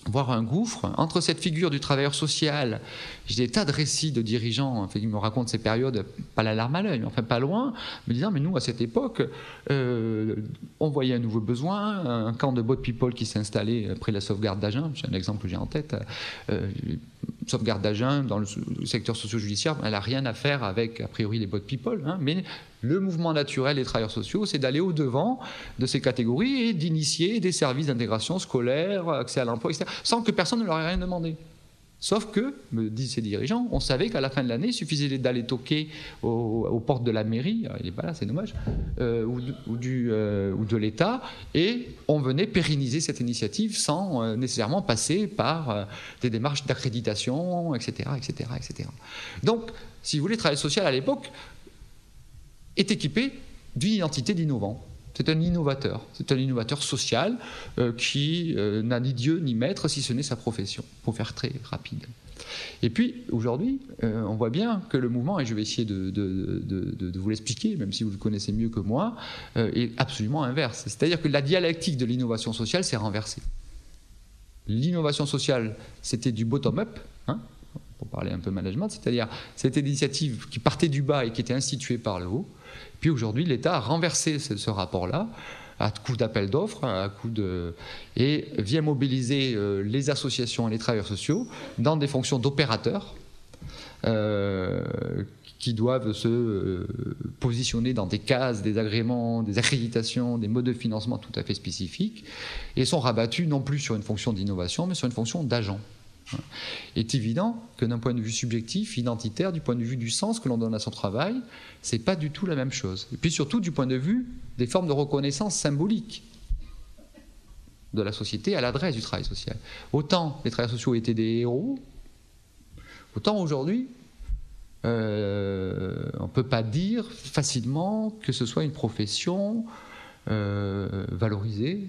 voire un gouffre, entre cette figure du travailleur social. J'ai des tas de récits de dirigeants qui me racontent ces périodes, pas la larme à l'œil, mais enfin pas loin, me disant, mais nous, à cette époque, on voyait un nouveau besoin, un camp de boat people qui s'est installé près de la sauvegarde d'Agen, c'est un exemple que j'ai en tête. Sauvegarde d'Agen, dans le secteur socio-judiciaire, elle n'a rien à faire avec, a priori, les boat people, hein, mais le mouvement naturel des travailleurs sociaux, c'est d'aller au-devant de ces catégories et d'initier des services d'intégration scolaire, accès à l'emploi, etc., sans que personne ne leur ait rien demandé. Sauf que, me disent ces dirigeants, on savait qu'à la fin de l'année, il suffisait d'aller toquer aux portes de la mairie, il n'est pas là, c'est dommage, ou de l'État, et on venait pérenniser cette initiative sans nécessairement passer par des démarches d'accréditation, etc., etc., etc. Donc, si vous voulez, le travail social à l'époque est équipé d'une identité d'innovant. C'est un innovateur social qui n'a ni Dieu ni maître, si ce n'est sa profession, pour faire très rapide. Et puis, aujourd'hui, on voit bien que le mouvement, et je vais essayer de vous l'expliquer, même si vous le connaissez mieux que moi, est absolument inverse. C'est-à-dire que la dialectique de l'innovation sociale s'est renversée. L'innovation sociale, c'était du bottom-up, hein, pour parler un peu management, c'est-à-dire c'était des initiatives qui partaient du bas et qui étaient instituées par le haut. Puis aujourd'hui, l'État a renversé ce rapport-là à coup d'appel d'offres, et vient mobiliser les associations et les travailleurs sociaux dans des fonctions d'opérateurs qui doivent se positionner dans des cases, des agréments, des accréditations, des modes de financement tout à fait spécifiques, et sont rabattus non plus sur une fonction d'innovation, mais sur une fonction d'agent. Il est évident que d'un point de vue subjectif, identitaire, du point de vue du sens que l'on donne à son travail, c'est pas du tout la même chose. Et puis surtout du point de vue des formes de reconnaissance symbolique de la société à l'adresse du travail social. Autant les travailleurs sociaux étaient des héros, autant aujourd'hui, on ne peut pas dire facilement que ce soit une profession valorisée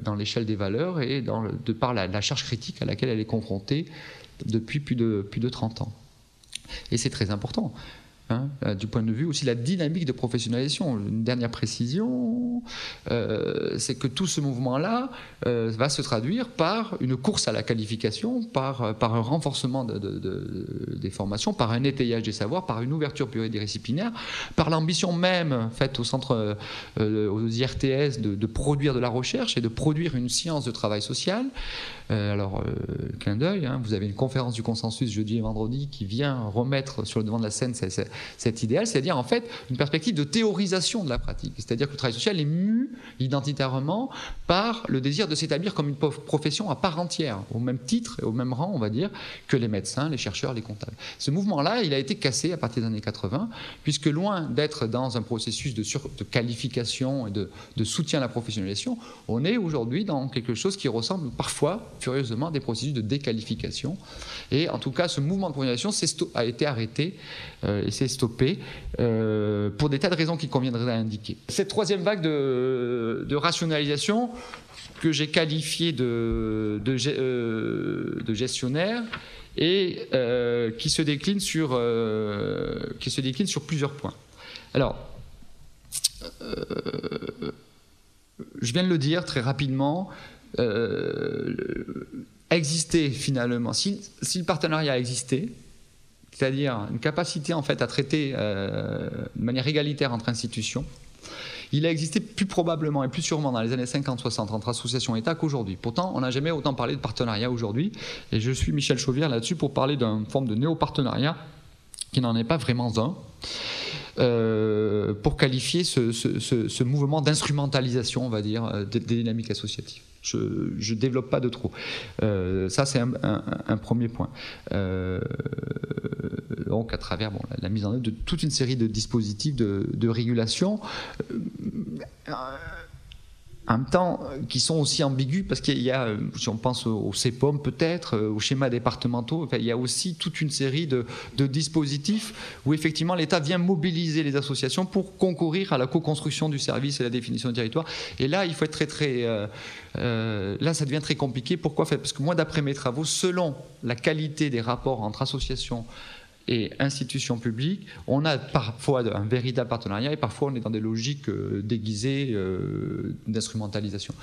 dans l'échelle des valeurs et de par la charge critique à laquelle elle est confrontée depuis plus de 30 ans. Et c'est très important. Hein, du point de vue aussi de la dynamique de professionnalisation. Une dernière précision, c'est que tout ce mouvement-là va se traduire par une course à la qualification, par un renforcement des formations, par un étayage des savoirs, par une ouverture pluridisciplinaire, par l'ambition même faite au centre, aux IRTS, de produire de la recherche et de produire une science de travail social. Clin d'œil, hein, vous avez une conférence du consensus jeudi et vendredi qui vient remettre sur le devant de la scène cet idéal, c'est-à-dire en fait une perspective de théorisation de la pratique. C'est-à-dire que le travail social est mu identitairement par le désir de s'établir comme une profession à part entière, au même titre et au même rang, on va dire, que les médecins, les chercheurs, les comptables. Ce mouvement-là, il a été cassé à partir des années 80, puisque loin d'être dans un processus de qualification et de soutien à la professionnalisation, on est aujourd'hui dans quelque chose qui ressemble parfois furieusement des processus de déqualification. Et en tout cas, ce mouvement de professionnalisation a été arrêté et s'est stoppé pour des tas de raisons qu'il conviendrait à indiquer. Cette troisième vague de rationalisation que j'ai qualifiée de gestionnaire et qui se décline sur plusieurs points. Alors, je viens de le dire très rapidement, exister finalement, si le partenariat existait, c'est-à-dire une capacité en fait à traiter de manière égalitaire entre institutions, il a existé plus probablement et plus sûrement dans les années 50-60 entre associations et État qu'aujourd'hui. Pourtant, on n'a jamais autant parlé de partenariat aujourd'hui, et je suis Michel Chauvière là-dessus pour parler d'une forme de néo-partenariat qui n'en est pas vraiment un. Pour qualifier ce mouvement d'instrumentalisation, on va dire, des dynamiques associatives. Je ne développe pas de trop. Ça, c'est un premier point. Donc, à travers la mise en œuvre de toute une série de dispositifs de régulation, en même temps, qui sont aussi ambigus, parce qu'il y a, si on pense au CEPOM peut-être, aux schémas départementaux, enfin, il y a aussi toute une série de dispositifs où effectivement l'État vient mobiliser les associations pour concourir à la co-construction du service et la définition du territoire. Et là, il faut être là, ça devient très compliqué. Pourquoi ? Parce que moi, d'après mes travaux, selon la qualité des rapports entre associations et institutions publiques, on a parfois un véritable partenariat et parfois on est dans des logiques déguisées d'instrumentalisation.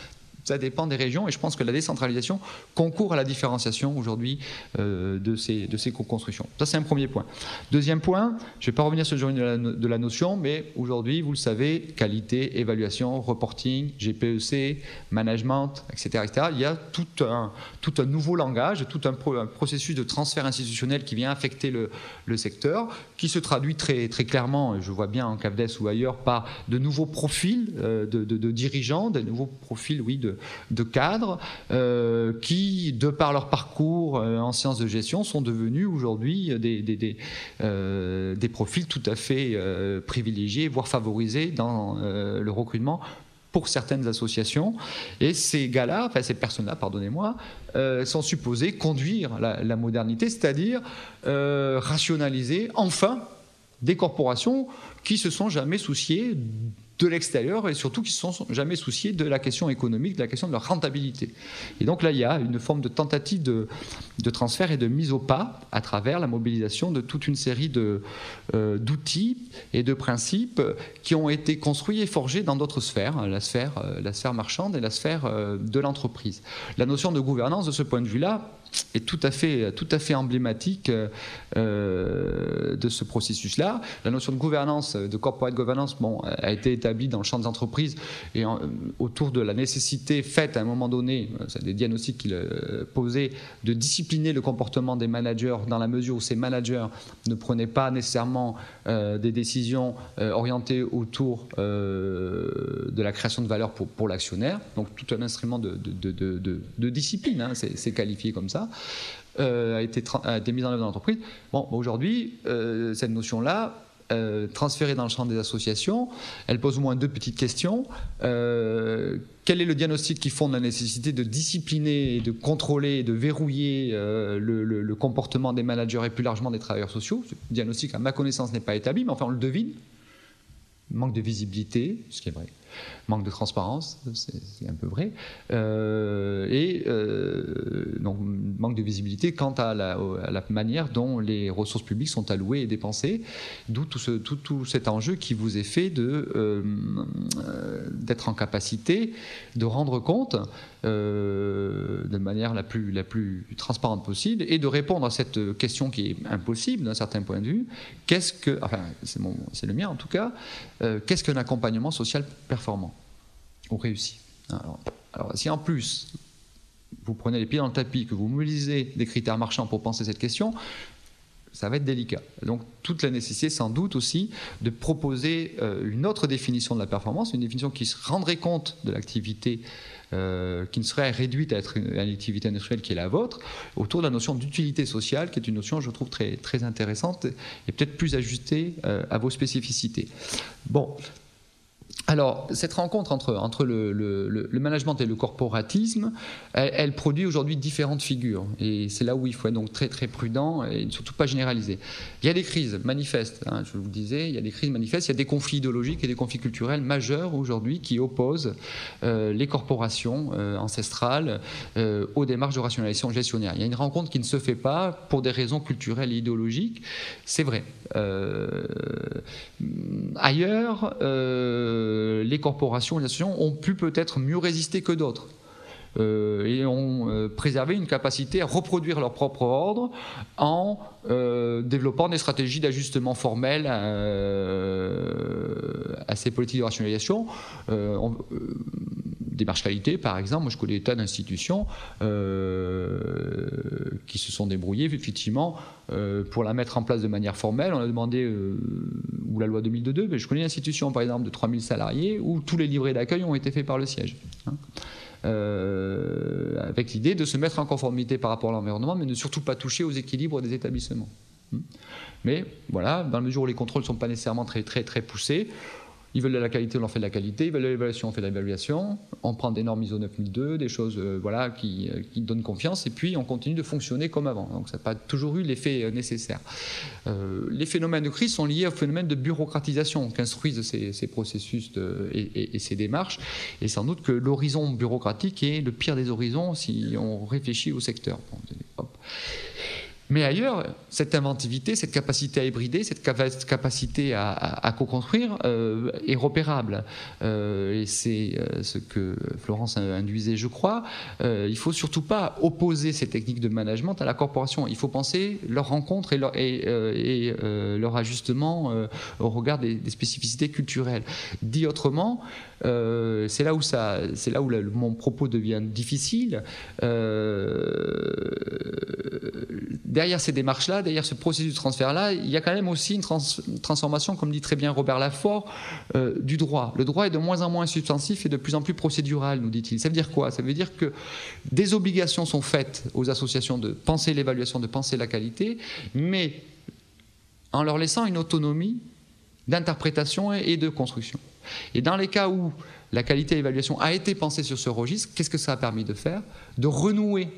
ça dépend des régions, et je pense que la décentralisation concourt à la différenciation aujourd'hui de ces co-constructions. Ça, c'est un premier point. Deuxième point, je ne vais pas revenir sur le journée de la notion, mais aujourd'hui, vous le savez, qualité, évaluation, reporting, GPEC, management, etc., etc. Il y a tout un nouveau langage, tout un processus de transfert institutionnel qui vient affecter le secteur, qui se traduit très, très clairement, je vois bien en CAFDES ou ailleurs, par de nouveaux profils de dirigeants, de nouveaux profils, oui, de cadres, qui, de par leur parcours en sciences de gestion, sont devenus aujourd'hui des profils tout à fait privilégiés, voire favorisés dans le recrutement pour certaines associations. Et ces gars-là, enfin ces personnes-là, pardonnez-moi, sont supposés conduire la modernité, c'est-à-dire rationaliser enfin des corporations qui se sont jamais souciées de l'extérieur et surtout qui ne se sont jamais souciés de la question économique, de la question de leur rentabilité. Et donc là, il y a une forme de tentative de transfert et de mise au pas à travers la mobilisation de toute une série d'outils et de principes qui ont été construits et forgés dans d'autres sphères, la sphère marchande et la sphère de l'entreprise. La notion de gouvernance, de ce point de vue-là, est tout à fait emblématique de ce processus-là. La notion de gouvernance, de corporate governance, a été établie dans le champ des entreprises et autour de la nécessité faite à un moment donné, c'est des diagnostics qu'il posait, de discipliner le comportement des managers dans la mesure où ces managers ne prenaient pas nécessairement des décisions orientées autour de la création de valeur pour l'actionnaire. Donc tout un instrument de discipline, hein, c'est qualifié comme ça. A été mise en œuvre dans l'entreprise. Aujourd'hui, cette notion-là, transférée dans le champ des associations, elle pose au moins deux petites questions. Quel est le diagnostic qui fonde la nécessité de discipliner, de contrôler, de verrouiller le comportement des managers et plus largement des travailleurs sociaux? Ce diagnostic, à ma connaissance, n'est pas établi, mais enfin on le devine. Manque de visibilité, ce qui est vrai. Manque de transparence, c'est un peu vrai. Donc, manque de visibilité quant à la manière dont les ressources publiques sont allouées et dépensées, d'où tout cet enjeu qui vous est fait d'être en capacité de rendre compte de manière la plus transparente possible et de répondre à cette question qui est impossible d'un certain point de vue. C'est le mien en tout cas, qu'est-ce qu'un accompagnement social performant ou réussi? Alors, si en plus vous prenez les pieds dans le tapis, que vous mobilisez des critères marchands pour penser cette question, ça va être délicat. Donc toute la nécessité sans doute aussi de proposer une autre définition de la performance, une définition qui se rendrait compte de l'activité qui ne serait réduite à être une activité industrielle qui est la vôtre, autour de la notion d'utilité sociale, qui est une notion, je trouve, très, très intéressante et peut-être plus ajustée à vos spécificités. Bon. Alors, cette rencontre entre le management et le corporatisme, elle produit aujourd'hui différentes figures. Et c'est là où il faut être donc très, très prudent et surtout pas généraliser. Il y a des crises manifestes, hein, je vous le disais, il y a des crises manifestes, il y a des conflits idéologiques et des conflits culturels majeurs aujourd'hui qui opposent les corporations ancestrales aux démarches de rationalisation gestionnaire. Il y a une rencontre qui ne se fait pas pour des raisons culturelles et idéologiques, c'est vrai. Ailleurs, les corporations, les associations ont pu peut-être mieux résister que d'autres et ont préservé une capacité à reproduire leur propre ordre en développant des stratégies d'ajustement formel à ces politiques de rationalisation. Démarche qualité, par exemple, moi je connais des tas d'institutions qui se sont débrouillées effectivement pour la mettre en place de manière formelle. On a demandé, ou la loi 2002, mais je connais une institution par exemple de 3000 salariés où tous les livrets d'accueil ont été faits par le siège. Hein. Avec l'idée de se mettre en conformité par rapport à l'environnement, mais ne surtout pas toucher aux équilibres des établissements. Mais voilà, dans la mesure où les contrôles ne sont pas nécessairement très, très, très poussés, ils veulent de la qualité, on leur fait de la qualité. Ils veulent de l'évaluation, on fait de l'évaluation. On prend des normes ISO 9002, des choses qui donnent confiance, et puis on continue de fonctionner comme avant. Donc ça n'a pas toujours eu l'effet nécessaire. Les phénomènes de crise sont liés au phénomène de bureaucratisation qu'instruisent ces processus et ces démarches. Et sans doute que l'horizon bureaucratique est le pire des horizons si on réfléchit au secteur. Bon, Mais ailleurs, cette inventivité, cette capacité à hybrider, cette capacité à co-construire est repérable. Et c'est ce que Florence induisait, je crois. Il ne faut surtout pas opposer ces techniques de management à la corporation. Il faut penser leur rencontre et leur ajustement au regard des spécificités culturelles. Dit autrement, c'est là où mon propos devient difficile. Derrière ces démarches-là, derrière ce processus de transfert-là, il y a quand même aussi une transformation, comme dit très bien Robert Laffort, du droit. Le droit est de moins en moins substantif et de plus en plus procédural, nous dit-il. Ça veut dire quoi? Ça veut dire que des obligations sont faites aux associations de penser l'évaluation, de penser la qualité, mais en leur laissant une autonomie d'interprétation et de construction. Et dans les cas où la qualité et l'évaluation a été pensée sur ce registre, qu'est-ce que ça a permis de faire? De renouer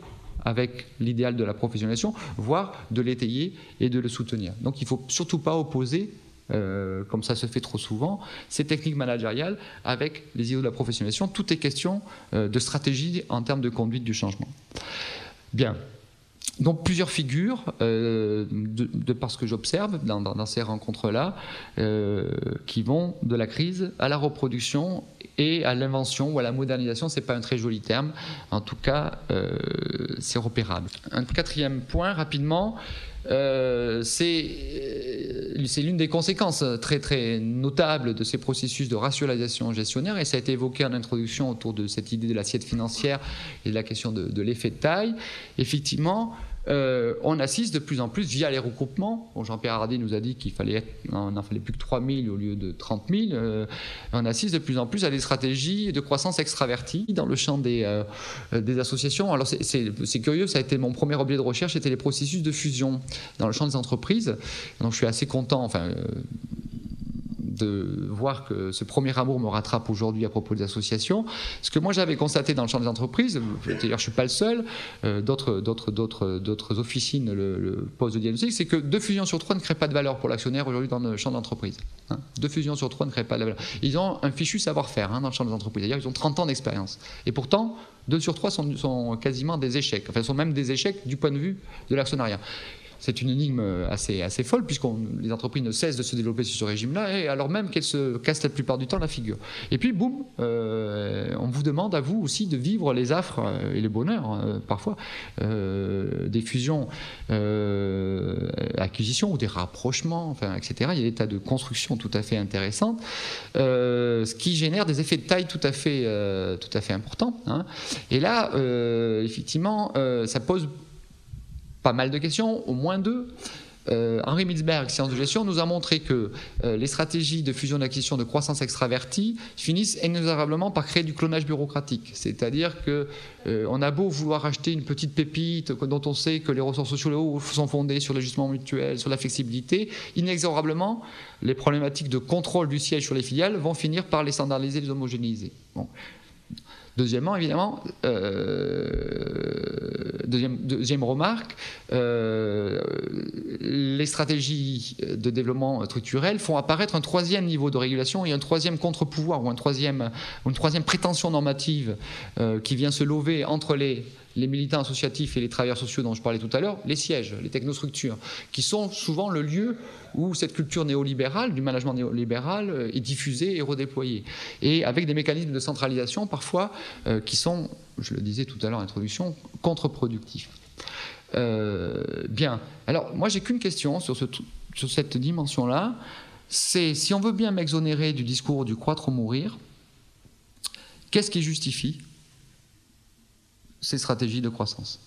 avec l'idéal de la professionnalisation, voire de l'étayer et de le soutenir. Donc il ne faut surtout pas opposer, comme ça se fait trop souvent, ces techniques managériales avec les idéaux de la professionnalisation. Tout est question de stratégie en termes de conduite du changement. Bien. Donc plusieurs figures, de par ce que j'observe dans ces rencontres-là, qui vont de la crise à la reproduction et à l'invention ou à la modernisation. C'est pas un très joli terme, en tout cas c'est repérable. Un quatrième point, rapidement, c'est l'une des conséquences très très notables de ces processus de rationalisation gestionnaire, et ça a été évoqué en introduction autour de cette idée de l'assiette financière et de la question de l'effet de taille. Effectivement, on assiste de plus en plus, via les regroupements, Jean-Pierre Hardy nous a dit qu'il n'en fallait plus que 3 000 au lieu de 30 000, on assiste de plus en plus à des stratégies de croissance extravertie dans le champ des associations. Alors c'est curieux, ça a été mon premier objet de recherche, c'était les processus de fusion dans le champ des entreprises. Donc je suis assez content, de voir que ce premier amour me rattrape aujourd'hui à propos des associations. Ce que moi j'avais constaté dans le champ des entreprises, d'ailleurs je ne suis pas le seul, d'autres officines le posent de diagnostic, c'est que 2 fusions sur 3 ne créent pas de valeur pour l'actionnaire aujourd'hui dans le champ d'entreprise. 2 fusions sur 3 ne créent pas de valeur. Ils ont un fichu savoir-faire dans le champ des entreprises, d'ailleurs ils ont 30 ans d'expérience. Et pourtant, 2 sur 3 sont quasiment des échecs, enfin sont même des échecs du point de vue de l'actionnariat. C'est une énigme assez folle, puisque les entreprises ne cessent de se développer sur ce régime-là, et alors même qu'elles se cassent la plupart du temps la figure. Et puis, boum, on vous demande à vous aussi de vivre les affres et les bonheurs, parfois, des fusions, acquisitions ou des rapprochements, etc. Il y a des tas de constructions tout à fait intéressantes, ce qui génère des effets de taille tout à fait importants. Et là, effectivement, ça pose pas mal de questions, au moins 2. Henri Milsberg, Sciences de gestion, nous a montré que les stratégies de fusion d'acquisition de croissance extravertie finissent inexorablement par créer du clonage bureaucratique. C'est-à-dire qu'on a beau vouloir acheter une petite pépite dont on sait que les ressources sociales sont fondées sur l'ajustement mutuel, sur la flexibilité, inexorablement, les problématiques de contrôle du siège sur les filiales vont finir par les standardiser, les homogénéiser. Bon. Deuxièmement, évidemment, deuxième remarque, les stratégies de développement structurel font apparaître un 3e niveau de régulation et un 3e contre-pouvoir ou une troisième prétention normative qui vient se lever entre les militants associatifs et les travailleurs sociaux dont je parlais tout à l'heure, les sièges, les technostructures, qui sont souvent le lieu où cette culture néolibérale, du management néolibéral, est diffusée et redéployée. Et avec des mécanismes de centralisation parfois qui sont, je le disais tout à l'heure en introduction, contre-productifs. Bien. Alors, moi, j'ai qu'une question sur cette dimension-là. C'est, si on veut bien m'exonérer du discours du croître ou mourir, qu'est-ce qui justifie ces stratégies de croissance?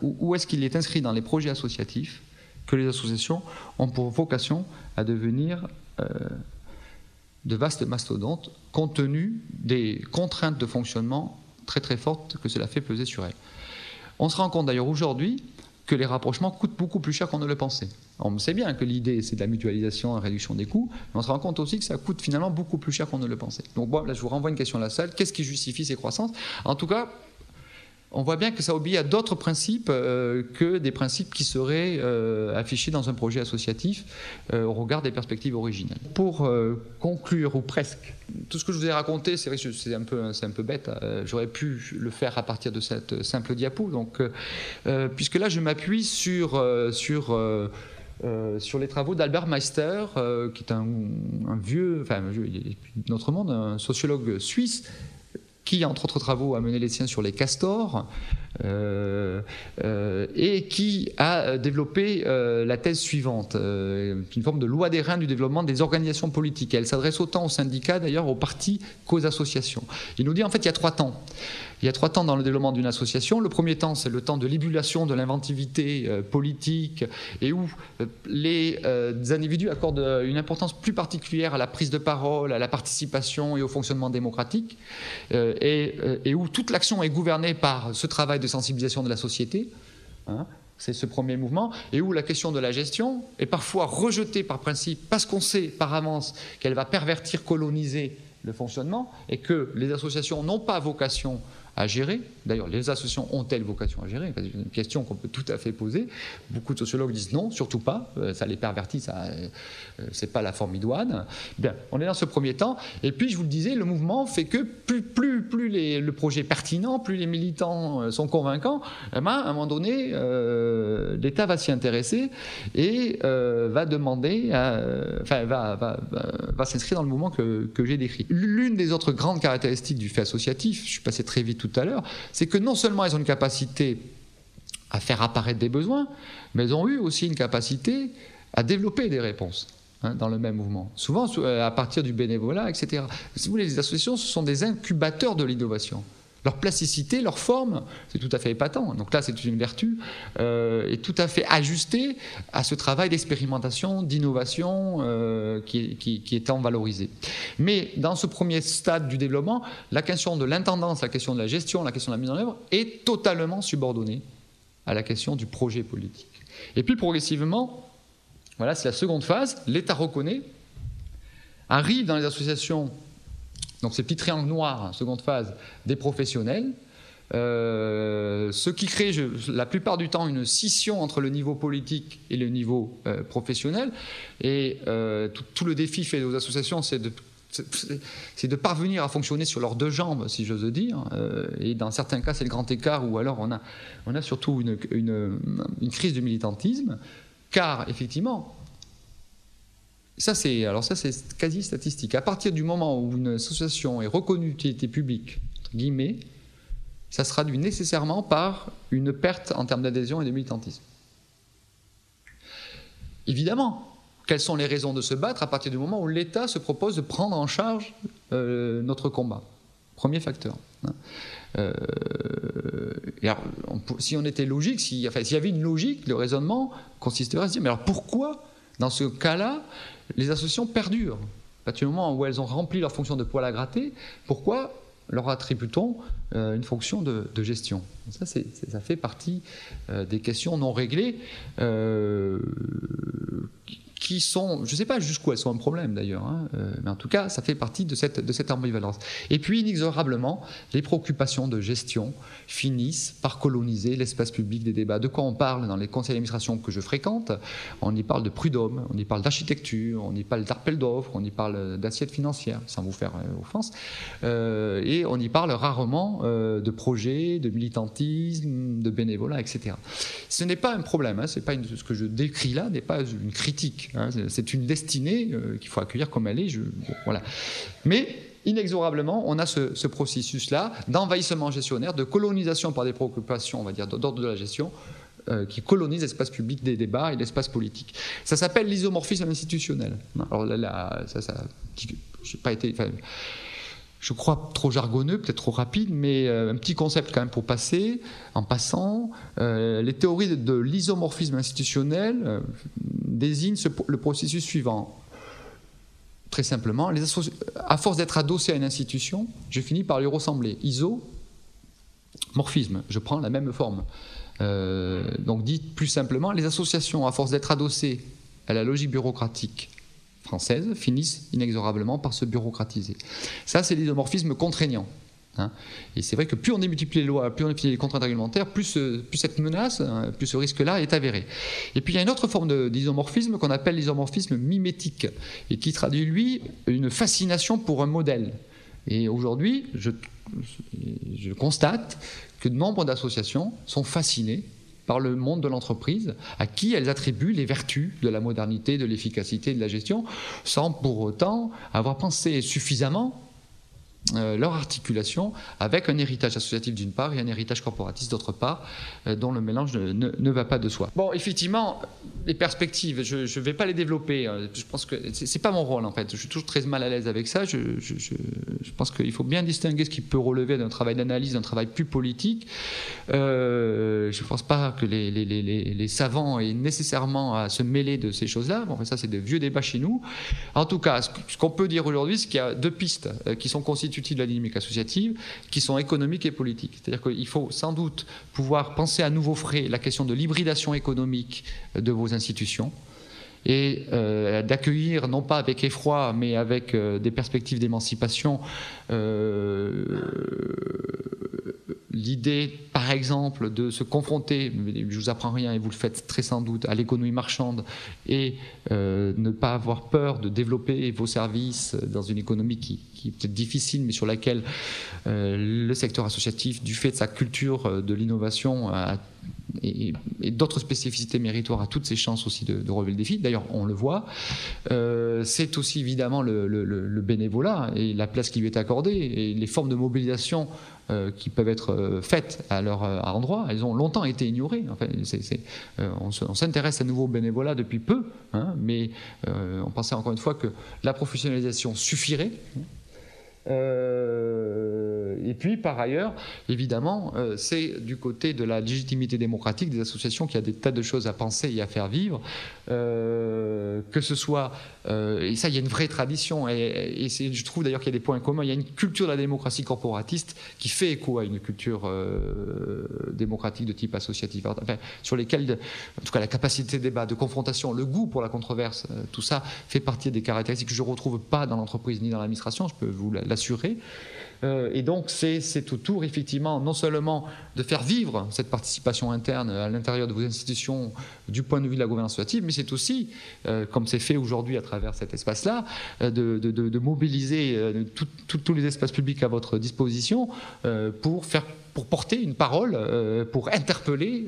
Où est-ce qu'il est inscrit dans les projets associatifs que les associations ont pour vocation à devenir de vastes mastodontes, compte tenu des contraintes de fonctionnement très très fortes que cela fait peser sur elles? On se rend compte d'ailleurs aujourd'hui que les rapprochements coûtent beaucoup plus cher qu'on ne le pensait. On sait bien que l'idée, c'est de la mutualisation, la réduction des coûts, mais on se rend compte aussi que ça coûte finalement beaucoup plus cher qu'on ne le pensait. Donc bon, là, je vous renvoie une question à la salle. Qu'est-ce qui justifie ces croissances? En tout cas, on voit bien que ça obéit à d'autres principes que des principes qui seraient affichés dans un projet associatif au regard des perspectives originelles. Pour conclure, ou presque, tout ce que je vous ai raconté, c'est vrai que c'est un peu bête, j'aurais pu le faire à partir de cette simple diapo, donc, puisque là je m'appuie sur les travaux d'Albert Meister, qui est un vieux, il est de notre monde, un sociologue suisse, qui, entre autres travaux, a mené les siens sur les castors, et qui a développé la thèse suivante, une forme de loi des reins du développement des organisations politiques. Elle s'adresse autant aux syndicats, d'ailleurs, aux partis qu'aux associations. Il nous dit, en fait, il y a 3 temps. Il y a 3 temps dans le développement d'une association. Le premier temps, c'est le temps de l'ébullition de l'inventivité politique, et où les individus accordent une importance plus particulière à la prise de parole, à la participation et au fonctionnement démocratique, et où toute l'action est gouvernée par ce travail de sensibilisation de la société, hein, c'est ce premier mouvement, et où la question de la gestion est parfois rejetée par principe, parce qu'on sait par avance qu'elle va pervertir, coloniser le fonctionnement, et que les associations n'ont pas vocation à gérer. D'ailleurs, les associations ont-elles vocation à gérer? C'est une question qu'on peut tout à fait poser. Beaucoup de sociologues disent non, surtout pas, ça les pervertit, c'est pas la forme idoine. Bien, on est dans ce premier temps, et puis je vous le disais, le mouvement fait que plus le projet est pertinent, plus les militants sont convaincants, à un moment donné, l'État va s'y intéresser et va demander, va s'inscrire dans le mouvement que j'ai décrit. L'une des autres grandes caractéristiques du fait associatif, je suis passé très vite tout à l'heure, c'est que non seulement elles ont une capacité à faire apparaître des besoins, mais elles ont eu aussi une capacité à développer des réponses, hein, dans le même mouvement. Souvent à partir du bénévolat, etc. Si vous voulez, les associations, ce sont des incubateurs de l'innovation. Leur plasticité, leur forme, c'est tout à fait épatant. Donc là, c'est une vertu, est tout à fait ajustée à ce travail d'expérimentation, d'innovation qui est tant valorisé. Mais dans ce premier stade du développement, la question de l'intendance, la question de la gestion, la question de la mise en œuvre est totalement subordonnée à la question du projet politique. Et puis progressivement, voilà, c'est la seconde phase, l'État reconnaît, arrive dans les associations, donc ces petits triangles noirs, seconde phase, des professionnels, ce qui crée la plupart du temps une scission entre le niveau politique et le niveau professionnel. Et tout le défi fait aux associations, c'est de parvenir à fonctionner sur leurs 2 jambes, si j'ose dire. Et dans certains cas, c'est le grand écart, ou alors on a surtout une crise de militantisme, car effectivement, ça c'est quasi statistique. À partir du moment où une association est reconnue d'utilité publique, entre guillemets, ça se traduit nécessairement par une perte en termes d'adhésion et de militantisme. Évidemment, quelles sont les raisons de se battre à partir du moment où l'État se propose de prendre en charge notre combat? Premier facteur. Et alors, si on était logique, s'il y avait une logique, le raisonnement consisterait à se dire, mais alors pourquoi, dans ce cas-là, les associations perdurent? À partir du moment où elles ont rempli leur fonction de poil à gratter, pourquoi leur attribue-t-on une fonction de gestion? Ça fait partie des questions non réglées qui sont, je ne sais pas jusqu'où elles sont un problème d'ailleurs, hein, mais en tout cas ça fait partie de cette ambivalence. Et puis inexorablement, les préoccupations de gestion finissent par coloniser l'espace public des débats. De quoi on parle dans les conseils d'administration que je fréquente? On y parle de prud'homme, on y parle d'architecture, on y parle d'appel d'offres, on y parle d'assiette financière, sans vous faire offense, et on y parle rarement de projets, de militantisme, de bénévolat, etc. Ce n'est pas un problème, hein, ce que je décris là n'est pas une critique. C'est une destinée qu'il faut accueillir comme elle est. Voilà. Mais inexorablement, on a ce processus-là d'envahissement gestionnaire, de colonisation par des préoccupations, on va dire, d'ordre de la gestion, qui colonisent l'espace public des débats et l'espace politique. Ça s'appelle l'isomorphisme institutionnel. Alors là, j'ai pas été... je crois trop jargonneux, peut-être trop rapide, mais un petit concept quand même pour passer, en passant. Les théories de l'isomorphisme institutionnel désignent le processus suivant. Très simplement, à force d'être adossé à une institution, je finis par lui ressembler. Isomorphisme, je prends la même forme. Donc dit plus simplement, les associations, à force d'être adossées à la logique bureaucratique française, finissent inexorablement par se bureaucratiser. Ça, c'est l'isomorphisme contraignant. Hein. Et c'est vrai que plus on multiplie les lois, plus on multiplie les contraintes réglementaires, plus cette menace, plus ce risque-là est avéré. Et puis il y a une autre forme d'isomorphisme qu'on appelle l'isomorphisme mimétique, et qui traduit, lui, une fascination pour un modèle. Et aujourd'hui, je constate que nombre d'associations sont fascinées par le monde de l'entreprise, à qui elles attribuent les vertus de la modernité, de l'efficacité, de la gestion, sans pour autant avoir pensé suffisamment leur articulation avec un héritage associatif d'une part et un héritage corporatiste d'autre part, dont le mélange ne va pas de soi. Bon, effectivement, les perspectives, je ne vais pas les développer. Je pense que c'est pas mon rôle en fait. Je suis toujours très mal à l'aise avec ça. Je pense qu'il faut bien distinguer ce qui peut relever d'un travail d'analyse, d'un travail plus politique. Je ne pense pas que les savants aient nécessairement à se mêler de ces choses-là. Bon, ça, c'est des vieux débats chez nous. En tout cas, ce qu'on peut dire aujourd'hui, c'est qu'il y a deux pistes qui sont constituées de la dynamique associative, qui sont économiques et politiques. C'est-à-dire qu'il faut sans doute pouvoir penser à nouveau frais la question de l'hybridation économique de vos institutions et d'accueillir, non pas avec effroi, mais avec des perspectives d'émancipation, l'idée, par exemple, de se confronter, je ne vous apprends rien et vous le faites très sans doute, à l'économie marchande et ne pas avoir peur de développer vos services dans une économie qui est peut-être difficile, mais sur laquelle le secteur associatif, du fait de sa culture de l'innovation et d'autres spécificités méritoires, a toutes ses chances aussi de relever le défi. D'ailleurs, on le voit. C'est aussi évidemment le bénévolat et la place qui lui est accordée et les formes de mobilisation qui peuvent être faites à leur endroit. Elles ont longtemps été ignorées. Enfin, on s'intéresse à nouveau au bénévolat depuis peu, hein, mais on pensait encore une fois que la professionnalisation suffirait. Et puis, par ailleurs, évidemment, c'est du côté de la légitimité démocratique des associations qu'il y a des tas de choses à penser et à faire vivre. Que ce soit, et ça, il y a une vraie tradition, et je trouve d'ailleurs qu'il y a des points communs. Il y a une culture de la démocratie corporatiste qui fait écho à une culture démocratique de type associatif, enfin, sur lesquelles, en tout cas, la capacité de débat, de confrontation, le goût pour la controverse, tout ça fait partie des caractéristiques que je ne retrouve pas dans l'entreprise ni dans l'administration, je peux vous l'assurer. Et donc c'est autour effectivement non seulement de faire vivre cette participation interne à l'intérieur de vos institutions du point de vue de la gouvernance associative, mais c'est aussi, comme c'est fait aujourd'hui à travers cet espace-là, de mobiliser tous les espaces publics à votre disposition pour porter une parole, pour interpeller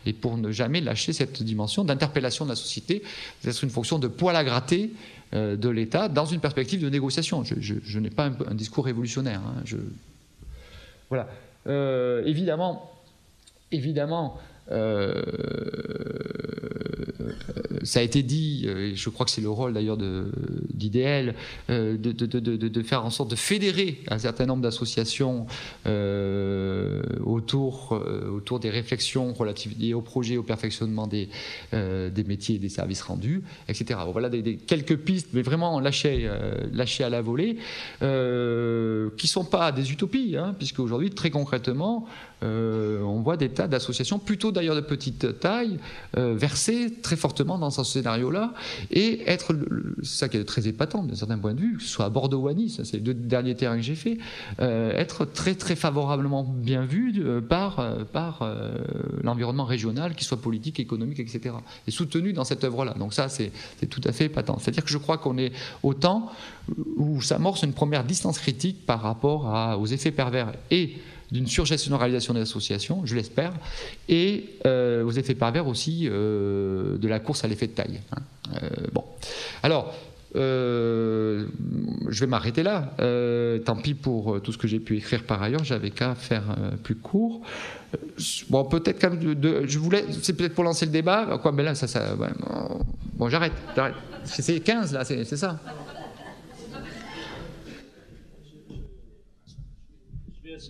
et pour ne jamais lâcher cette dimension d'interpellation de la société, c'est une fonction de poil à gratter de l'État dans une perspective de négociation. Je n'ai pas un discours révolutionnaire. Hein, voilà. Évidemment, ça a été dit, et je crois que c'est le rôle d'ailleurs d'IDL, de faire en sorte de fédérer un certain nombre d'associations autour des réflexions relatives liées au projet, au perfectionnement des métiers et des services rendus, etc. Bon, voilà quelques pistes, mais vraiment lâchées à la volée, qui ne sont pas des utopies, hein, puisque aujourd'hui, très concrètement, on voit des tas d'associations, plutôt d'ailleurs de petite taille, verser très fortement dans ce scénario-là, et être, c'est ça qui est très épatant d'un certain point de vue, que ce soit à Bordeaux ou à Nice, c'est les deux derniers terrains que j'ai fait, être très très favorablement bien vu par l'environnement régional, qu'il soit politique, économique, etc. Et soutenu dans cette œuvre-là. Donc ça, c'est tout à fait épatant. C'est-à-dire que je crois qu'on est au temps où s'amorce une première distance critique par rapport aux effets pervers et d'une surgestionalisation des associations, je l'espère, et aux effets pervers aussi de la course à l'effet de taille. Hein. Bon. Alors, je vais m'arrêter là. Tant pis pour tout ce que j'ai pu écrire par ailleurs, j'avais qu'à faire plus court. Bon, peut-être quand même, je voulais, c'est peut-être pour lancer le débat, quoi, mais là, ouais, bon, j'arrête. C'est 15, là, c'est ça.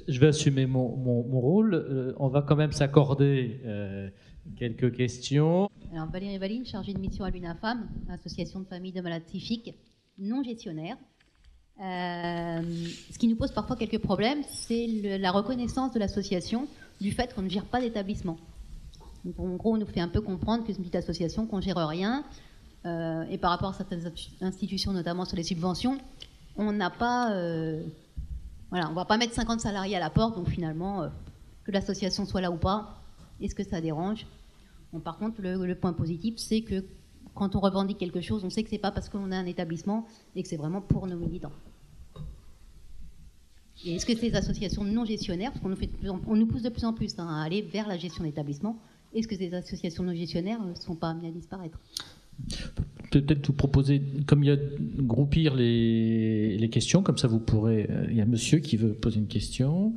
Je vais assumer mon rôle. On va quand même s'accorder quelques questions. Alors, Valérie Valine, chargée de mission à l'UNAFAM, association de familles de malades psychiques non gestionnaires. Ce qui nous pose parfois quelques problèmes, c'est la reconnaissance de l'association du fait qu'on ne gère pas d'établissement. Donc, en gros, on nous fait un peu comprendre que c'est une petite association, qu'on ne gère rien. Et par rapport à certaines institutions, notamment sur les subventions, on n'a pas Voilà, on ne va pas mettre 50 salariés à la porte, donc finalement, que l'association soit là ou pas, est-ce que ça dérange? Bon, par contre, le point positif, c'est que quand on revendique quelque chose, on sait que ce n'est pas parce qu'on a un établissement et que c'est vraiment pour nos militants. Et est-ce que ces associations non gestionnaires, parce qu'on nous pousse de plus en plus à aller vers la gestion d'établissement, est-ce que ces associations non gestionnaires ne sont pas amenées à disparaître? Peut-être vous proposer, comme il y a groupir les questions, comme ça vous pourrez... Il y a monsieur qui veut poser une question.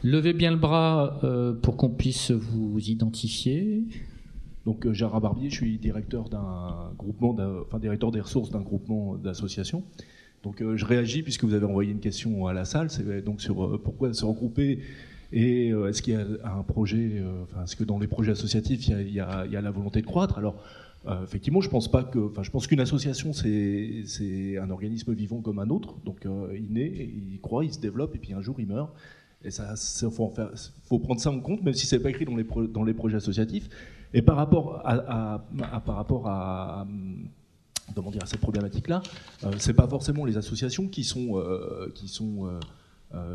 Levez bien le bras pour qu'on puisse vous identifier. Donc Gérard Barbier, je suis directeur d'un groupement, directeur des ressources d'un groupement d'associations. Donc je réagis puisque vous avez envoyé une question à la salle, c'est donc sur pourquoi se regrouper et est-ce qu'il y a un projet, est-ce que dans les projets associatifs il y a la volonté de croître? Alors effectivement, je pense qu'une association c'est un organisme vivant comme un autre, donc il naît, il croît, il se développe et puis un jour il meurt. Et ça faut prendre ça en compte, même si c'est pas écrit dans les projets associatifs. Et par rapport à cette problématique-là, c'est pas forcément les associations qui sont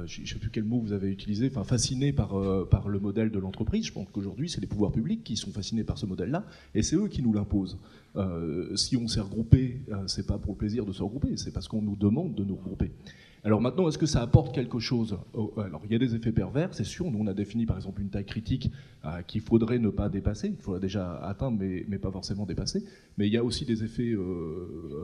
je ne sais plus quel mot vous avez utilisé, fascinés par le modèle de l'entreprise. Je pense qu'aujourd'hui, c'est les pouvoirs publics qui sont fascinés par ce modèle-là, et c'est eux qui nous l'imposent. Si on s'est regroupé, c'est pas pour le plaisir de se regrouper, c'est parce qu'on nous demande de nous regrouper. Alors maintenant, est-ce que ça apporte quelque chose? Alors il y a des effets pervers, c'est sûr. Nous, on a défini par exemple une taille critique qu'il faudrait ne pas dépasser. Il faudrait déjà atteindre, mais pas forcément dépasser. Mais il y a aussi des effets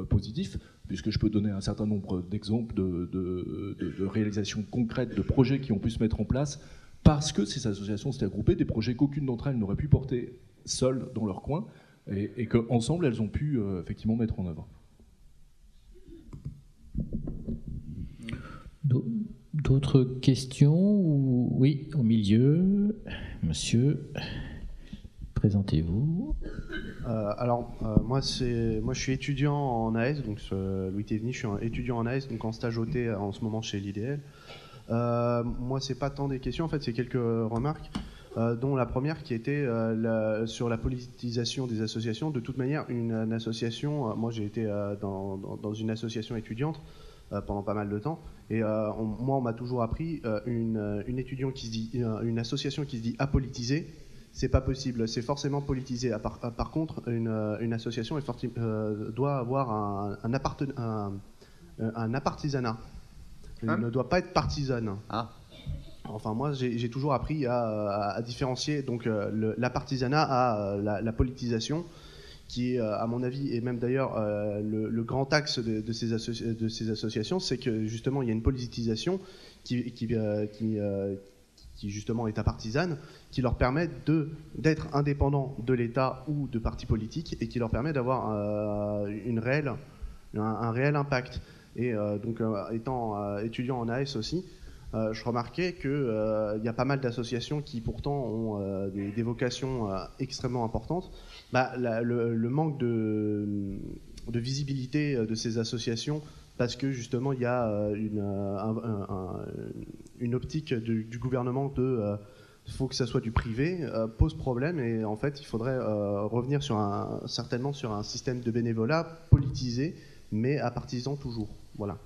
positifs, puisque je peux donner un certain nombre d'exemples de réalisations concrètes, de projets qui ont pu se mettre en place parce que ces associations s'étaient regroupées, des projets qu'aucune d'entre elles n'aurait pu porter seules dans leur coin, et qu'ensemble, elles ont pu effectivement mettre en œuvre. D'autres questions? Oui, au milieu. Monsieur, présentez-vous. Moi, je suis étudiant en AS, donc Louis Théveny, je suis étudiant en AS, donc en stage OT en ce moment chez l'IDL. Moi, c'est pas tant des questions, en fait, c'est quelques remarques, dont la première qui était sur la politisation des associations. De toute manière, une association, moi j'ai été dans une association étudiante pendant pas mal de temps, et moi on m'a toujours appris une association qui se dit apolitisée, c'est pas possible, c'est forcément politisé. Par contre, une association doit avoir un apartisanat. Elle ne doit pas être partisane. Enfin, moi, j'ai toujours appris à différencier donc l'apartisanat à la politisation, qui est, à mon avis, et même d'ailleurs le grand axe de ces associations, c'est que justement il y a une politisation qui justement est apartisane, qui leur permet d'être indépendants de l'État ou de partis politiques, et qui leur permet d'avoir un réel impact. Et donc étant étudiant en AS aussi, je remarquais qu'il y a pas mal d'associations qui pourtant ont des vocations extrêmement importantes. Le manque de visibilité de ces associations, parce que justement il y a une optique du gouvernement faut que ça soit du privé, pose problème, et en fait il faudrait revenir certainement sur un système de bénévolat politisé, mais apartisan toujours. Voilà.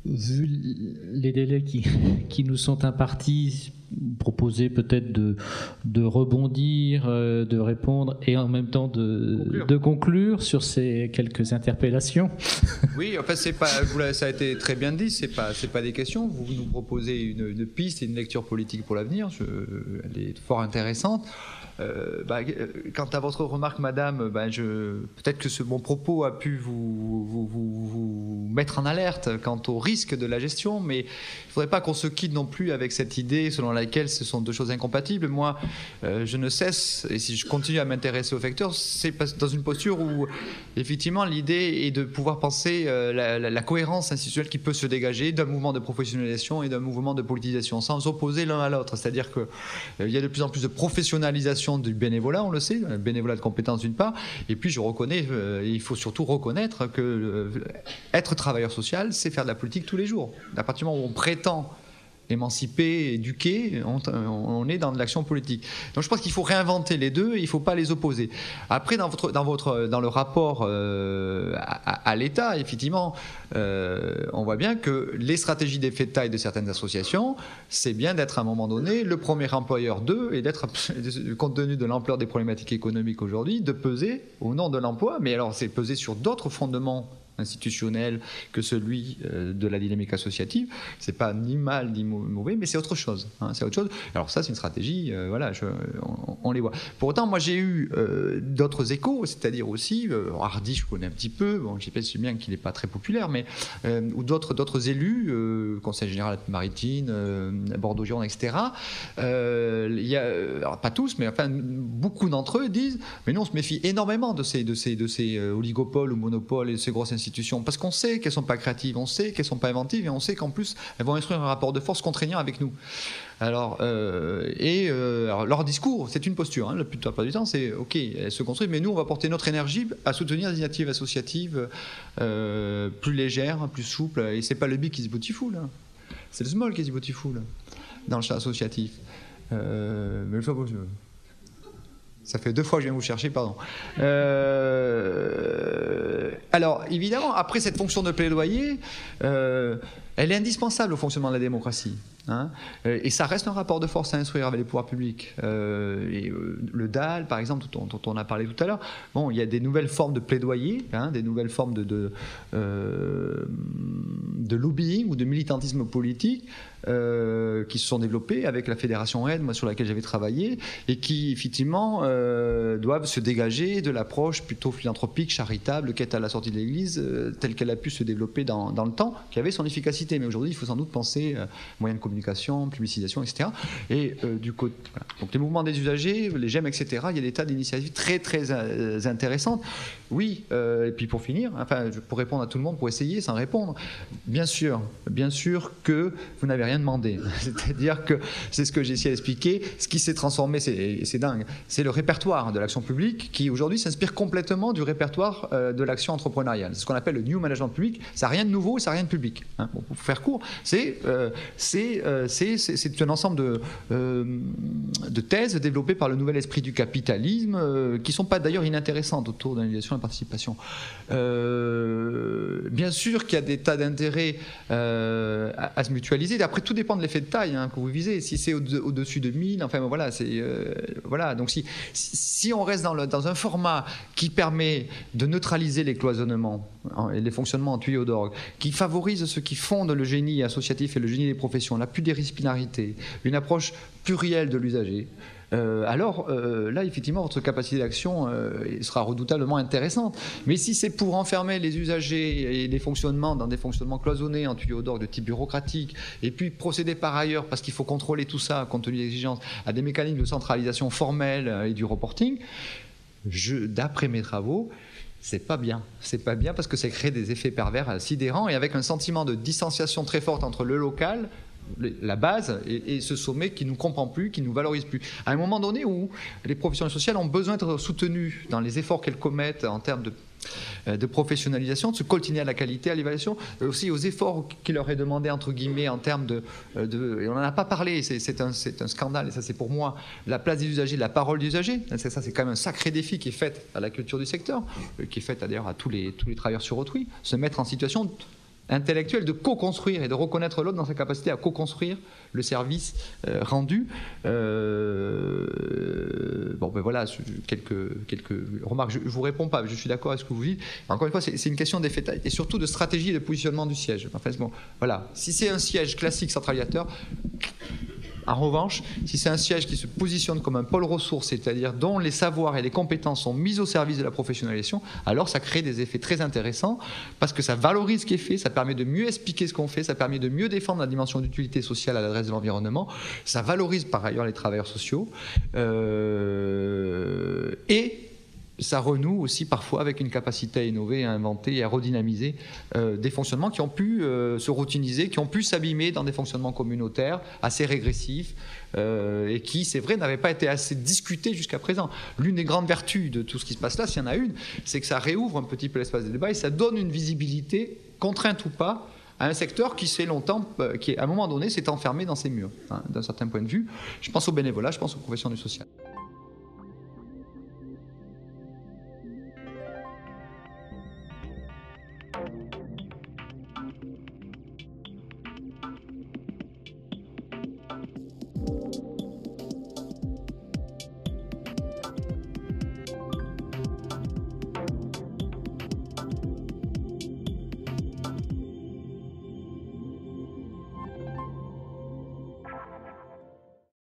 Vu les délais qui nous sont impartis, proposer peut-être de rebondir, de répondre et en même temps de conclure sur ces quelques interpellations. Oui, en fait, ça a été très bien dit, c'est pas des questions. Vous nous proposez une piste et une lecture politique pour l'avenir. Elle est fort intéressante. Quant à votre remarque, madame, peut-être que mon propos a pu vous mettre en alerte quant au risque de la gestion, mais il ne faudrait pas qu'on se quitte non plus avec cette idée selon laquelle ce sont deux choses incompatibles. Moi, je ne cesse, et si je continue à m'intéresser au facteur, c'est dans une posture où, effectivement, l'idée est de pouvoir penser la cohérence institutionnelle qui peut se dégager d'un mouvement de professionnalisation et d'un mouvement de politisation, sans opposer l'un à l'autre. C'est-à-dire qu'il y a de plus en plus de professionnalisation du bénévolat, on le sait, le bénévolat de compétences d'une part, et puis je reconnais, il faut surtout reconnaître que être travailleur social, c'est faire de la politique tous les jours. À partir du moment où on prétend émancipés, éduqués, on est dans de l'action politique. Donc je pense qu'il faut réinventer les deux et il ne faut pas les opposer. Après, dans le rapport à l'État, effectivement, on voit bien que les stratégies d'effet de taille de certaines associations, c'est bien d'être à un moment donné le premier employeur d'eux et d'être, compte tenu de l'ampleur des problématiques économiques aujourd'hui, de peser au nom de l'emploi, mais alors c'est peser sur d'autres fondements institutionnel que celui de la dynamique associative. C'est pas ni mal ni mauvais, mais c'est autre chose. C'est autre chose. Alors ça, c'est une stratégie. On les voit. Pour autant, moi, j'ai eu d'autres échos, c'est-à-dire aussi Hardy, je connais un petit peu. Bon, je sais bien qu'il n'est pas très populaire, mais ou d'autres élus, Conseil général Maritime, Bordeaux-Gironde, etc. Alors pas tous, mais enfin beaucoup d'entre eux disent, mais nous, on se méfie énormément de ces oligopoles ou monopoles et de ces grosses institutions, parce qu'on sait qu'elles ne sont pas créatives, on sait qu'elles ne sont pas inventives, et on sait qu'en plus, elles vont instruire un rapport de force contraignant avec nous. Alors, alors leur discours, c'est une posture, la plupart du temps, c'est ok, elles se construisent, mais nous, on va porter notre énergie à soutenir des initiatives associatives plus légères, plus souples, et c'est pas le big qui is beautiful, c'est le small qui is beautiful dans le champ associatif. Mais une fois que ça fait 2 fois que je viens vous chercher, pardon. Alors, évidemment, après cette fonction de plaidoyer, elle est indispensable au fonctionnement de la démocratie. Et ça reste un rapport de force à instruire avec les pouvoirs publics. Le DAL, par exemple, dont on a parlé tout à l'heure, bon, il y a des nouvelles formes de plaidoyer, des nouvelles formes de lobbying ou de militantisme politique qui se sont développées avec la Fédération Aide, moi, sur laquelle j'avais travaillé, et qui, effectivement, doivent se dégager de l'approche plutôt philanthropique, charitable, quête à la sortie de l'Église, telle qu'elle a pu se développer dans le temps, qui avait son efficacité. Mais aujourd'hui, il faut sans doute penser moyens de communication, publicisation, etc. Et du côté, voilà. Donc les mouvements des usagers, les GEM, etc., il y a des tas d'initiatives très, très intéressantes. Oui, et puis pour finir, enfin, pour répondre à tout le monde, pour essayer sans répondre, bien sûr que vous n'avez rien demandé. C'est-à-dire que c'est ce que j'ai essayé d'expliquer. Ce qui s'est transformé, c'est dingue, c'est le répertoire de l'action publique qui aujourd'hui s'inspire complètement du répertoire de l'action entrepreneuriale. C'est ce qu'on appelle le new management public. Ça n'a rien de nouveau, ça n'a rien de public. Bon, pour faire court, c'est un ensemble de thèses développées par le nouvel esprit du capitalisme qui ne sont pas d'ailleurs inintéressantes autour de l'innovation et de la participation. Bien sûr qu'il y a des tas d'intérêts à se mutualiser. Après, tout dépend de l'effet de taille que vous visez. Si c'est au-dessus de 1000, enfin voilà, voilà. Donc si on reste dans un format qui permet de neutraliser les cloisonnements et les fonctionnements en tuyaux d'orgue, qui favorise ce qui fonde le génie associatif et le génie des professions, la pluridisciplinarité, une approche plurielle de l'usager, alors là, effectivement, votre capacité d'action sera redoutablement intéressante. Mais si c'est pour enfermer les usagers et les fonctionnements dans des fonctionnements cloisonnés en tuyaux d'orgue de type bureaucratique, et puis procéder par ailleurs, parce qu'il faut contrôler tout ça, compte tenu des exigences, à des mécanismes de centralisation formelle et du reporting, d'après mes travaux, c'est pas bien. C'est pas bien parce que ça crée des effets pervers sidérants et avec un sentiment de distanciation très forte entre le local, la base, et ce sommet qui ne nous comprend plus, qui ne nous valorise plus. À un moment donné où les professionnels sociales ont besoin d'être soutenues dans les efforts qu'elles commettent en termes de professionnalisation, de se coltiner à la qualité, à l'évaluation, aussi aux efforts qui leur est demandé, entre guillemets, en termes et on n'en a pas parlé, c'est un scandale, et ça c'est pour moi la place des usagers, la parole des usagers, ça c'est quand même un sacré défi qui est fait à la culture du secteur, qui est fait d'ailleurs à tous les travailleurs sur autrui, se mettre en situation intellectuelle de co-construire et de reconnaître l'autre dans sa capacité à co-construire le service rendu. Bon, ben voilà, quelques remarques. Je ne vous réponds pas, je suis d'accord avec ce que vous dites. Encore une fois, c'est une question d'effet et surtout de stratégie et de positionnement du siège. Enfin, bon, voilà. Si c'est un siège classique centralisateur, en revanche, si c'est un siège qui se positionne comme un pôle ressource, c'est-à-dire dont les savoirs et les compétences sont mis au service de la professionnalisation, alors ça crée des effets très intéressants parce que ça valorise ce qui est fait, ça permet de mieux expliquer ce qu'on fait, ça permet de mieux défendre la dimension d'utilité sociale à l'adresse de l'environnement, ça valorise par ailleurs les travailleurs sociaux et ça renoue aussi parfois avec une capacité à innover, à inventer et à redynamiser des fonctionnements qui ont pu se routiniser, qui ont pu s'abîmer dans des fonctionnements communautaires assez régressifs et qui, c'est vrai, n'avaient pas été assez discutés jusqu'à présent. L'une des grandes vertus de tout ce qui se passe là, s'il y en a une, c'est que ça réouvre un petit peu l'espace de débat et ça donne une visibilité, contrainte ou pas, à un secteur qui s'est longtemps, qui à un moment donné s'est enfermé dans ses murs, hein, d'un certain point de vue. Je pense au bénévolat, je pense aux professions du social.